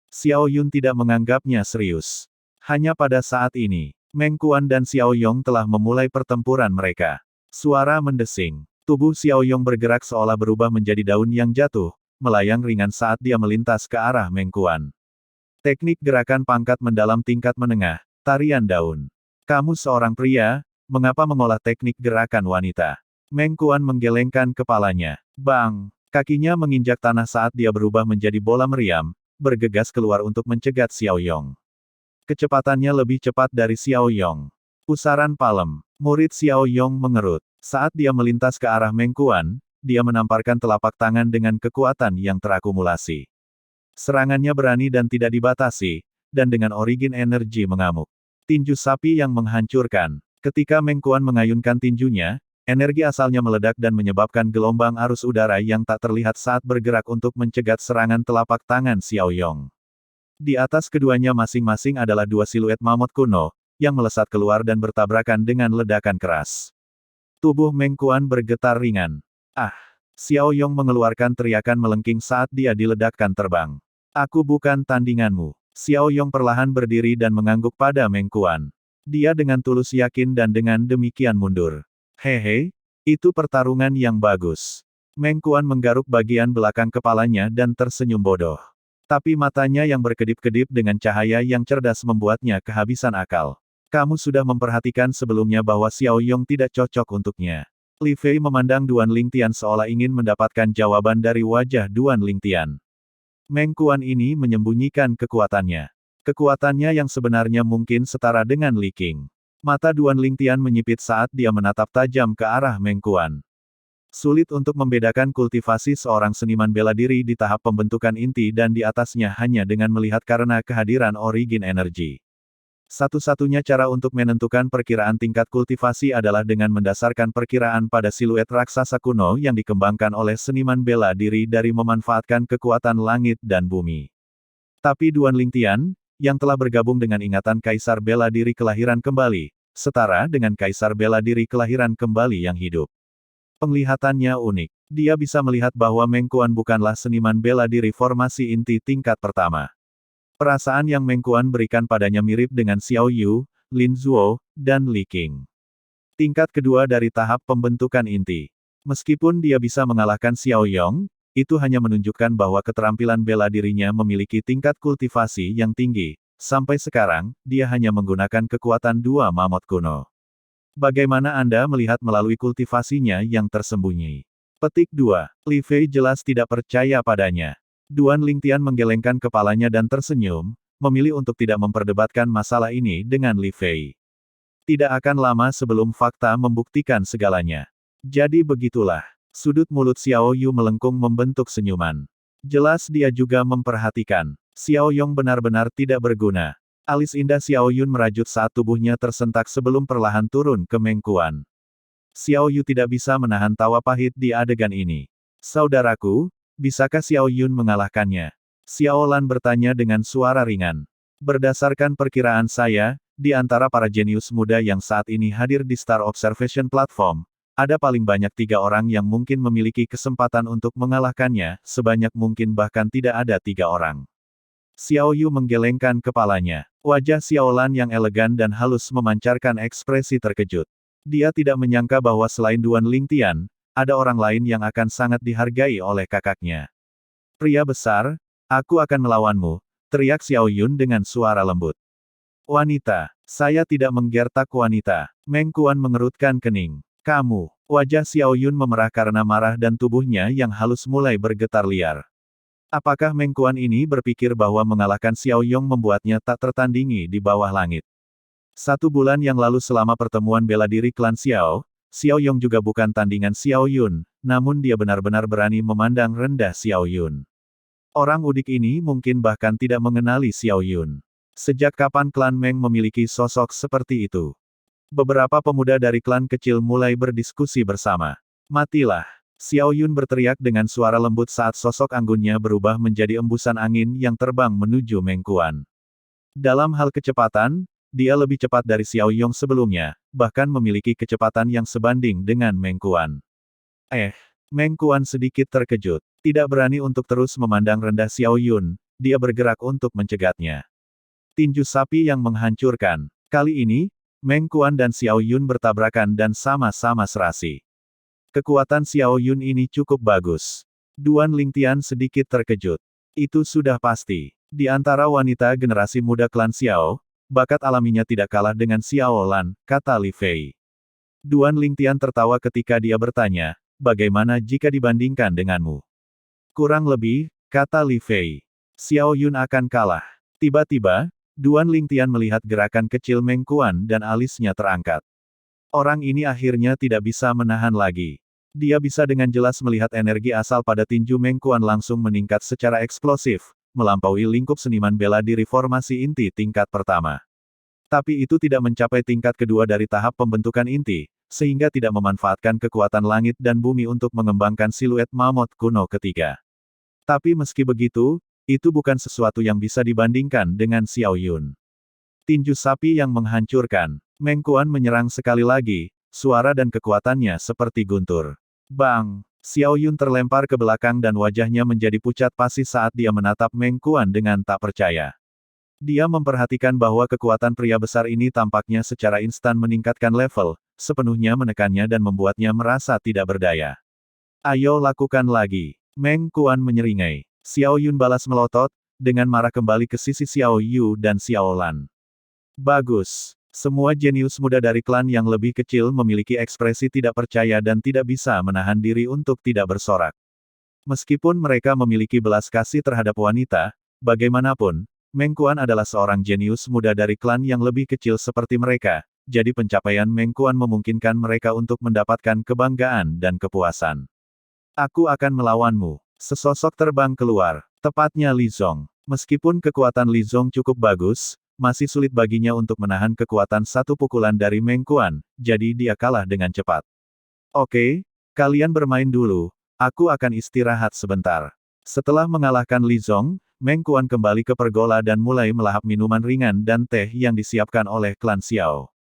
S1: Xiao Yun tidak menganggapnya serius. Hanya pada saat ini, Meng Kuan dan Xiao Yong telah memulai pertempuran mereka. Suara mendesing. Tubuh Xiao Yong bergerak seolah berubah menjadi daun yang jatuh, melayang ringan saat dia melintas ke arah Meng Kuan. Teknik gerakan pangkat mendalam tingkat menengah, tarian daun. Kamu seorang pria, mengapa mengolah teknik gerakan wanita? Meng Kuan menggelengkan kepalanya. Bang! Kakinya menginjak tanah saat dia berubah menjadi bola meriam, bergegas keluar untuk mencegat Xiao Yong. Kecepatannya lebih cepat dari Xiao Yong. Pusaran palem. Murid Xiao Yong mengerut. Saat dia melintas ke arah Meng Kuan, dia menamparkan telapak tangan dengan kekuatan yang terakumulasi. Serangannya berani dan tidak dibatasi, dan dengan origin energi mengamuk. Tinju sapi yang menghancurkan. Ketika Meng Kuan mengayunkan tinjunya, energi asalnya meledak dan menyebabkan gelombang arus udara yang tak terlihat saat bergerak untuk mencegat serangan telapak tangan Xiao Yong. Di atas keduanya masing-masing adalah 2 siluet mamut kuno, yang melesat keluar dan bertabrakan dengan ledakan keras. Tubuh Meng Kuan bergetar ringan. Xiao Yong mengeluarkan teriakan melengking saat dia diledakkan terbang. Aku bukan tandinganmu. Xiao Yong perlahan berdiri dan mengangguk pada Meng Kuan. Dia dengan tulus yakin dan dengan demikian mundur. Hehe, itu pertarungan yang bagus. Meng Kuan menggaruk bagian belakang kepalanya dan tersenyum bodoh. Tapi matanya yang berkedip-kedip dengan cahaya yang cerdas membuatnya kehabisan akal. Kamu sudah memperhatikan sebelumnya bahwa Xiao Yong tidak cocok untuknya. Li Fei memandang Duan Lingtian seolah ingin mendapatkan jawaban dari wajah Duan Lingtian. Meng Kuan ini menyembunyikan kekuatannya. Kekuatannya yang sebenarnya mungkin setara dengan Li Qing. Mata Duan Lingtian menyipit saat dia menatap tajam ke arah Meng Kuan. Sulit untuk membedakan kultivasi seorang seniman bela diri di tahap pembentukan inti dan di atasnya hanya dengan melihat karena kehadiran origin energi. Satu-satunya cara untuk menentukan perkiraan tingkat kultivasi adalah dengan mendasarkan perkiraan pada siluet raksasa kuno yang dikembangkan oleh seniman bela diri dari memanfaatkan kekuatan langit dan bumi. Tapi Duan Lingtian, yang telah bergabung dengan ingatan Kaisar Bela Diri Kelahiran Kembali, setara dengan Kaisar Bela Diri Kelahiran Kembali yang hidup. Penglihatannya unik. Dia bisa melihat bahwa Meng Kuan bukanlah seniman bela diri formasi inti tingkat pertama. Perasaan yang Meng Kuan berikan padanya mirip dengan Xiao Yu, Lin Zuo, dan Li Qing. Tingkat kedua dari tahap pembentukan inti. Meskipun dia bisa mengalahkan Xiao Yong, itu hanya menunjukkan bahwa keterampilan bela dirinya memiliki tingkat kultivasi yang tinggi. Sampai sekarang, dia hanya menggunakan kekuatan dua mamut kuno. Bagaimana Anda melihat melalui kultivasinya yang tersembunyi? Petik 2. Li Fei jelas tidak percaya padanya. Duan Lingtian menggelengkan kepalanya dan tersenyum, memilih untuk tidak memperdebatkan masalah ini dengan Li Fei. Tidak akan lama sebelum fakta membuktikan segalanya. Jadi begitulah. Sudut mulut Xiao Yu melengkung membentuk senyuman. Jelas dia juga memperhatikan. Xiao Yong benar-benar tidak berguna. Alis indah Xiao Yun merajut saat tubuhnya tersentak sebelum perlahan turun ke Meng Kuan. Xiao Yu tidak bisa menahan tawa pahit di adegan ini. Saudaraku, bisakah Xiao Yun mengalahkannya? Xiao Lan bertanya dengan suara ringan. Berdasarkan perkiraan saya, di antara para jenius muda yang saat ini hadir di Star Observation Platform, ada paling banyak 3 orang yang mungkin memiliki kesempatan untuk mengalahkannya, sebanyak mungkin bahkan tidak ada 3 orang. Xiao Yu menggelengkan kepalanya. Wajah Xiao Lan yang elegan dan halus memancarkan ekspresi terkejut. Dia tidak menyangka bahwa selain Duan Lingtian, ada orang lain yang akan sangat dihargai oleh kakaknya. Pria besar, aku akan melawanmu, teriak Xiao Yun dengan suara lembut. Wanita, saya tidak menggertak wanita. Meng Kuan mengerutkan kening. Kamu, wajah Xiao Yun memerah karena marah dan tubuhnya yang halus mulai bergetar liar. Apakah Meng Kuan ini berpikir bahwa mengalahkan Xiao Yong membuatnya tak tertandingi di bawah langit? 1 bulan yang lalu selama pertemuan bela diri klan Xiao, Xiao Yong juga bukan tandingan Xiao Yun, namun dia benar-benar berani memandang rendah Xiao Yun. Orang udik ini mungkin bahkan tidak mengenali Xiao Yun. Sejak kapan klan Meng memiliki sosok seperti itu? Beberapa pemuda dari klan kecil mulai berdiskusi bersama. Matilah! Xiao Yun berteriak dengan suara lembut saat sosok anggunnya berubah menjadi embusan angin yang terbang menuju Meng Kuan. Dalam hal kecepatan, dia lebih cepat dari Xiao Yong sebelumnya, bahkan memiliki kecepatan yang sebanding dengan Meng Kuan. Meng Kuan sedikit terkejut. Tidak berani untuk terus memandang rendah Xiao Yun, dia bergerak untuk mencegatnya. Tinju sapi yang menghancurkan. Kali ini, Meng Kuan dan Xiao Yun bertabrakan dan sama-sama serasi. Kekuatan Xiao Yun ini cukup bagus. Duan Lingtian sedikit terkejut. Itu sudah pasti. Di antara wanita generasi muda klan Xiao, bakat alaminya tidak kalah dengan Xiao Lan, kata Li Fei. Duan Lingtian tertawa ketika dia bertanya, bagaimana jika dibandingkan denganmu? Kurang lebih, kata Li Fei. Xiao Yun akan kalah. Tiba-tiba, Duan Lingtian melihat gerakan kecil Meng Kuan dan alisnya terangkat. Orang ini akhirnya tidak bisa menahan lagi. Dia bisa dengan jelas melihat energi asal pada tinju Meng Kuan langsung meningkat secara eksplosif, melampaui lingkup seniman bela diri formasi inti tingkat pertama. Tapi itu tidak mencapai tingkat kedua dari tahap pembentukan inti, sehingga tidak memanfaatkan kekuatan langit dan bumi untuk mengembangkan siluet mamut kuno ketiga. Tapi meski begitu, itu bukan sesuatu yang bisa dibandingkan dengan Xiao Yun. Tinju sapi yang menghancurkan. Meng Kuan menyerang sekali lagi, suara dan kekuatannya seperti guntur. Bang! Xiao Yun terlempar ke belakang dan wajahnya menjadi pucat pasi saat dia menatap Meng Kuan dengan tak percaya. Dia memperhatikan bahwa kekuatan pria besar ini tampaknya secara instan meningkatkan level, sepenuhnya menekannya dan membuatnya merasa tidak berdaya. Ayo lakukan lagi. Meng Kuan menyeringai. Xiao Yun balas melotot, dengan marah kembali ke sisi Xiao Yu dan Xiao Lan. Bagus. Semua jenius muda dari klan yang lebih kecil memiliki ekspresi tidak percaya dan tidak bisa menahan diri untuk tidak bersorak. Meskipun mereka memiliki belas kasih terhadap wanita, bagaimanapun, Meng Kuan adalah seorang jenius muda dari klan yang lebih kecil seperti mereka, jadi pencapaian Meng Kuan memungkinkan mereka untuk mendapatkan kebanggaan dan kepuasan. Aku akan melawanmu. Sesosok terbang keluar, tepatnya Li Zong. Meskipun kekuatan Li Zong cukup bagus, masih sulit baginya untuk menahan kekuatan satu pukulan dari Meng Kuan, jadi dia kalah dengan cepat. Oke, kalian bermain dulu, aku akan istirahat sebentar. Setelah mengalahkan Li Zong, Meng Kuan kembali ke pergola dan mulai melahap minuman ringan dan teh yang disiapkan oleh klan Xiao.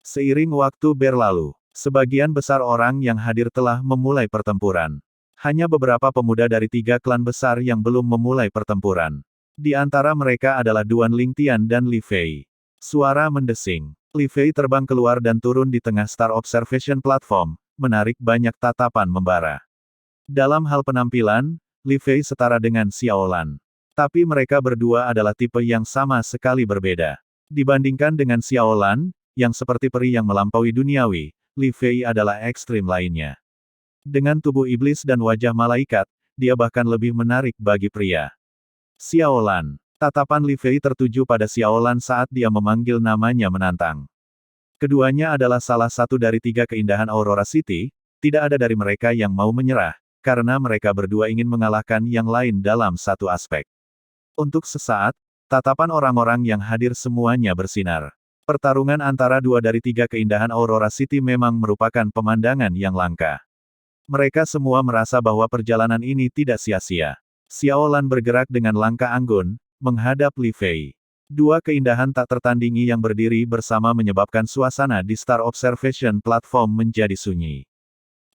S1: Seiring waktu berlalu, sebagian besar orang yang hadir telah memulai pertempuran. Hanya beberapa pemuda dari 3 klan besar yang belum memulai pertempuran. Di antara mereka adalah Duan Lingtian dan Li Fei. Suara mendesing. Li Fei terbang keluar dan turun di tengah Star Observation Platform, menarik banyak tatapan membara. Dalam hal penampilan, Li Fei setara dengan Xiao Lan. Tapi mereka berdua adalah tipe yang sama sekali berbeda. Dibandingkan dengan Xiao Lan, yang seperti peri yang melampaui duniawi, Li Fei adalah ekstrim lainnya. Dengan tubuh iblis dan wajah malaikat, dia bahkan lebih menarik bagi pria. Xiao Lan. Tatapan Li Fei tertuju pada Xiao Lan saat dia memanggil namanya menantang. Keduanya adalah salah satu dari 3 keindahan Aurora City, tidak ada dari mereka yang mau menyerah, karena mereka berdua ingin mengalahkan yang lain dalam satu aspek. Untuk sesaat, tatapan orang-orang yang hadir semuanya bersinar. Pertarungan antara 2 dari 3 keindahan Aurora City memang merupakan pemandangan yang langka. Mereka semua merasa bahwa perjalanan ini tidak sia-sia. Xiao Lan bergerak dengan langkah anggun, menghadap Li Fei. 2 keindahan tak tertandingi yang berdiri bersama menyebabkan suasana di Star Observation Platform menjadi sunyi.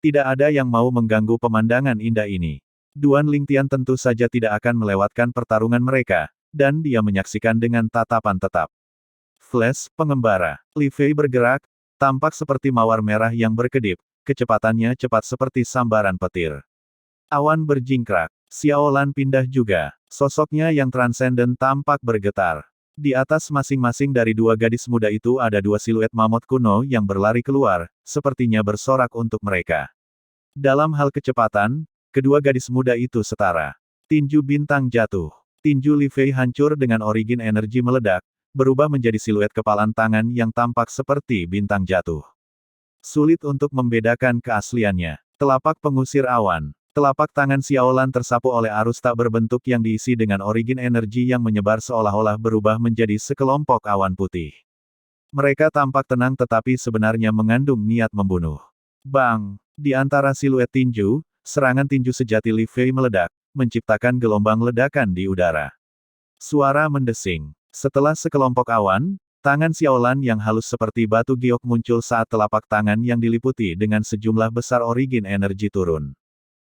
S1: Tidak ada yang mau mengganggu pemandangan indah ini. Duan Lingtian tentu saja tidak akan melewatkan pertarungan mereka, dan dia menyaksikan dengan tatapan tetap. Flash, pengembara. Li Fei bergerak, tampak seperti mawar merah yang berkedip, kecepatannya cepat seperti sambaran petir. Awan berjingkrak. Xiao Lan pindah juga. Sosoknya yang transenden tampak bergetar. Di atas masing-masing dari 2 gadis muda itu ada 2 siluet mamut kuno yang berlari keluar, sepertinya bersorak untuk mereka. Dalam hal kecepatan, kedua gadis muda itu setara. Tinju bintang jatuh. Tinju Li Fei hancur dengan origin energi meledak, berubah menjadi siluet kepalan tangan yang tampak seperti bintang jatuh. Sulit untuk membedakan keasliannya. Telapak pengusir awan. Telapak tangan Xiao Lan tersapu oleh arus tak berbentuk yang diisi dengan origin energi yang menyebar seolah-olah berubah menjadi sekelompok awan putih. Mereka tampak tenang tetapi sebenarnya mengandung niat membunuh. Bang! Di antara siluet tinju, serangan tinju sejati Li Fei meledak, menciptakan gelombang ledakan di udara. Suara mendesing. Setelah sekelompok awan, tangan Xiao Lan yang halus seperti batu giok muncul saat telapak tangan yang diliputi dengan sejumlah besar origin energi turun.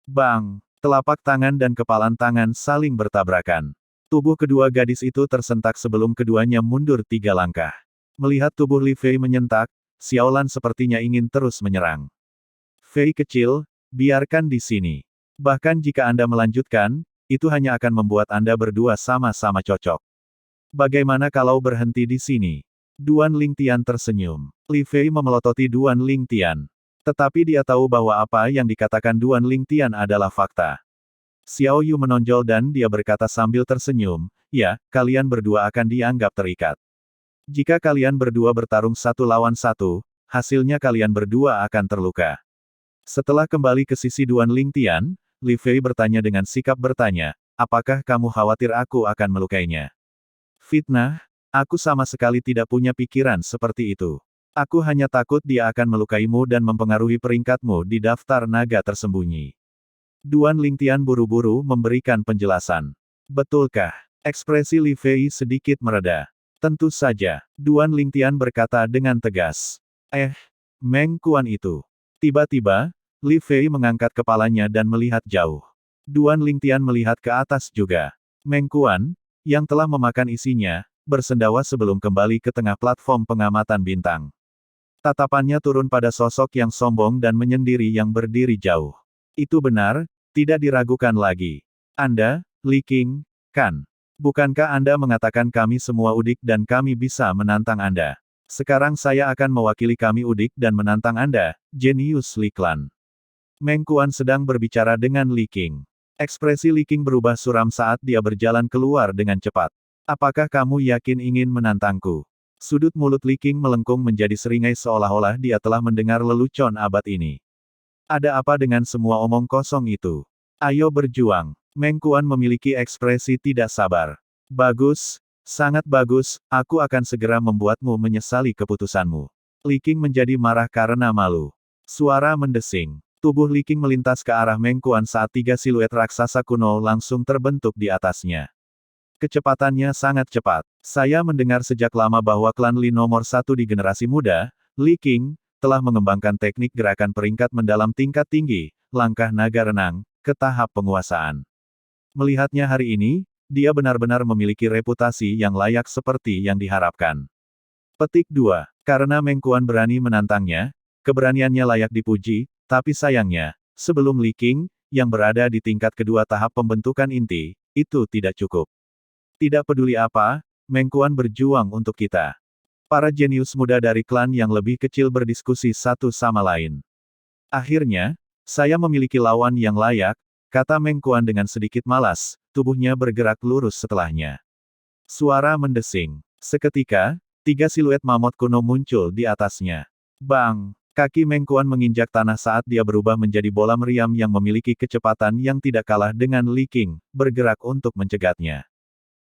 S1: Bang! Telapak tangan dan kepalan tangan saling bertabrakan. Tubuh kedua gadis itu tersentak sebelum keduanya mundur 3 langkah. Melihat tubuh Li Fei menyentak, Xiao Lan sepertinya ingin terus menyerang. Fei kecil, biarkan di sini. Bahkan jika Anda melanjutkan, itu hanya akan membuat Anda berdua sama-sama cocok. Bagaimana kalau berhenti di sini? Duan Lingtian tersenyum. Li Fei memelototi Duan Lingtian. Tetapi dia tahu bahwa apa yang dikatakan Duan Lingtian adalah fakta. Xiao Yu menonjol dan dia berkata sambil tersenyum, ya, kalian berdua akan dianggap terikat. Jika kalian berdua bertarung 1 lawan 1, hasilnya kalian berdua akan terluka. Setelah kembali ke sisi Duan Lingtian, Li Fei bertanya dengan sikap bertanya, apakah kamu khawatir aku akan melukainya? Fitnah, aku sama sekali tidak punya pikiran seperti itu. Aku hanya takut dia akan melukaimu dan mempengaruhi peringkatmu di daftar naga tersembunyi. Duan Lingtian buru-buru memberikan penjelasan. Betulkah? Ekspresi Li Fei sedikit mereda. Tentu saja, Duan Lingtian berkata dengan tegas. Meng Kuan itu. Tiba-tiba, Li Fei mengangkat kepalanya dan melihat jauh. Duan Lingtian melihat ke atas juga. Meng Kuan, yang telah memakan isinya, bersendawa sebelum kembali ke tengah platform pengamatan bintang. Tatapannya turun pada sosok yang sombong dan menyendiri yang berdiri jauh. Itu benar, tidak diragukan lagi. Anda, Li Qing, kan? Bukankah Anda mengatakan kami semua udik dan kami bisa menantang Anda? Sekarang saya akan mewakili kami udik dan menantang Anda, jenius Li Clan. Meng Kuan sedang berbicara dengan Li Qing. Ekspresi Li Qing berubah suram saat dia berjalan keluar dengan cepat. Apakah kamu yakin ingin menantangku? Sudut mulut Li Qing melengkung menjadi seringai seolah-olah dia telah mendengar lelucon abad ini. Ada apa dengan semua omong kosong itu? Ayo berjuang. Meng Kuan memiliki ekspresi tidak sabar. Bagus, sangat bagus, aku akan segera membuatmu menyesali keputusanmu. Li Qing menjadi marah karena malu. Suara mendesing. Tubuh Li Qing melintas ke arah Meng Kuan saat 3 siluet raksasa kuno langsung terbentuk di atasnya. Kecepatannya sangat cepat. Saya mendengar sejak lama bahwa klan Li nomor 1 di generasi muda, Li Qing, telah mengembangkan teknik gerakan peringkat mendalam tingkat tinggi, langkah naga renang, ke tahap penguasaan. Melihatnya hari ini, dia benar-benar memiliki reputasi yang layak seperti yang diharapkan. Petik 2. Karena Meng Kuan berani menantangnya, keberaniannya layak dipuji, tapi sayangnya, sebelum Li Qing, yang berada di tingkat kedua tahap pembentukan inti, itu tidak cukup. Tidak peduli apa, Meng Kuan berjuang untuk kita. Para jenius muda dari klan yang lebih kecil berdiskusi satu sama lain. Akhirnya, saya memiliki lawan yang layak, kata Meng Kuan dengan sedikit malas, tubuhnya bergerak lurus setelahnya. Suara mendesing. Seketika, 3 siluet mamut kuno muncul di atasnya. Bang! Kaki Meng Kuan menginjak tanah saat dia berubah menjadi bola meriam yang memiliki kecepatan yang tidak kalah dengan Li Qing, bergerak untuk mencegatnya.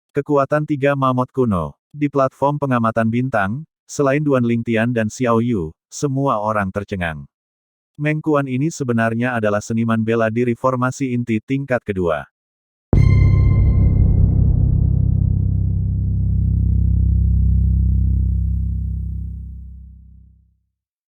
S1: Kekuatan 3 mamut kuno. Di platform pengamatan bintang, selain Duan Lingtian dan Xiao Yu, semua orang tercengang. Meng Kuan ini sebenarnya adalah seniman bela diri formasi inti tingkat kedua.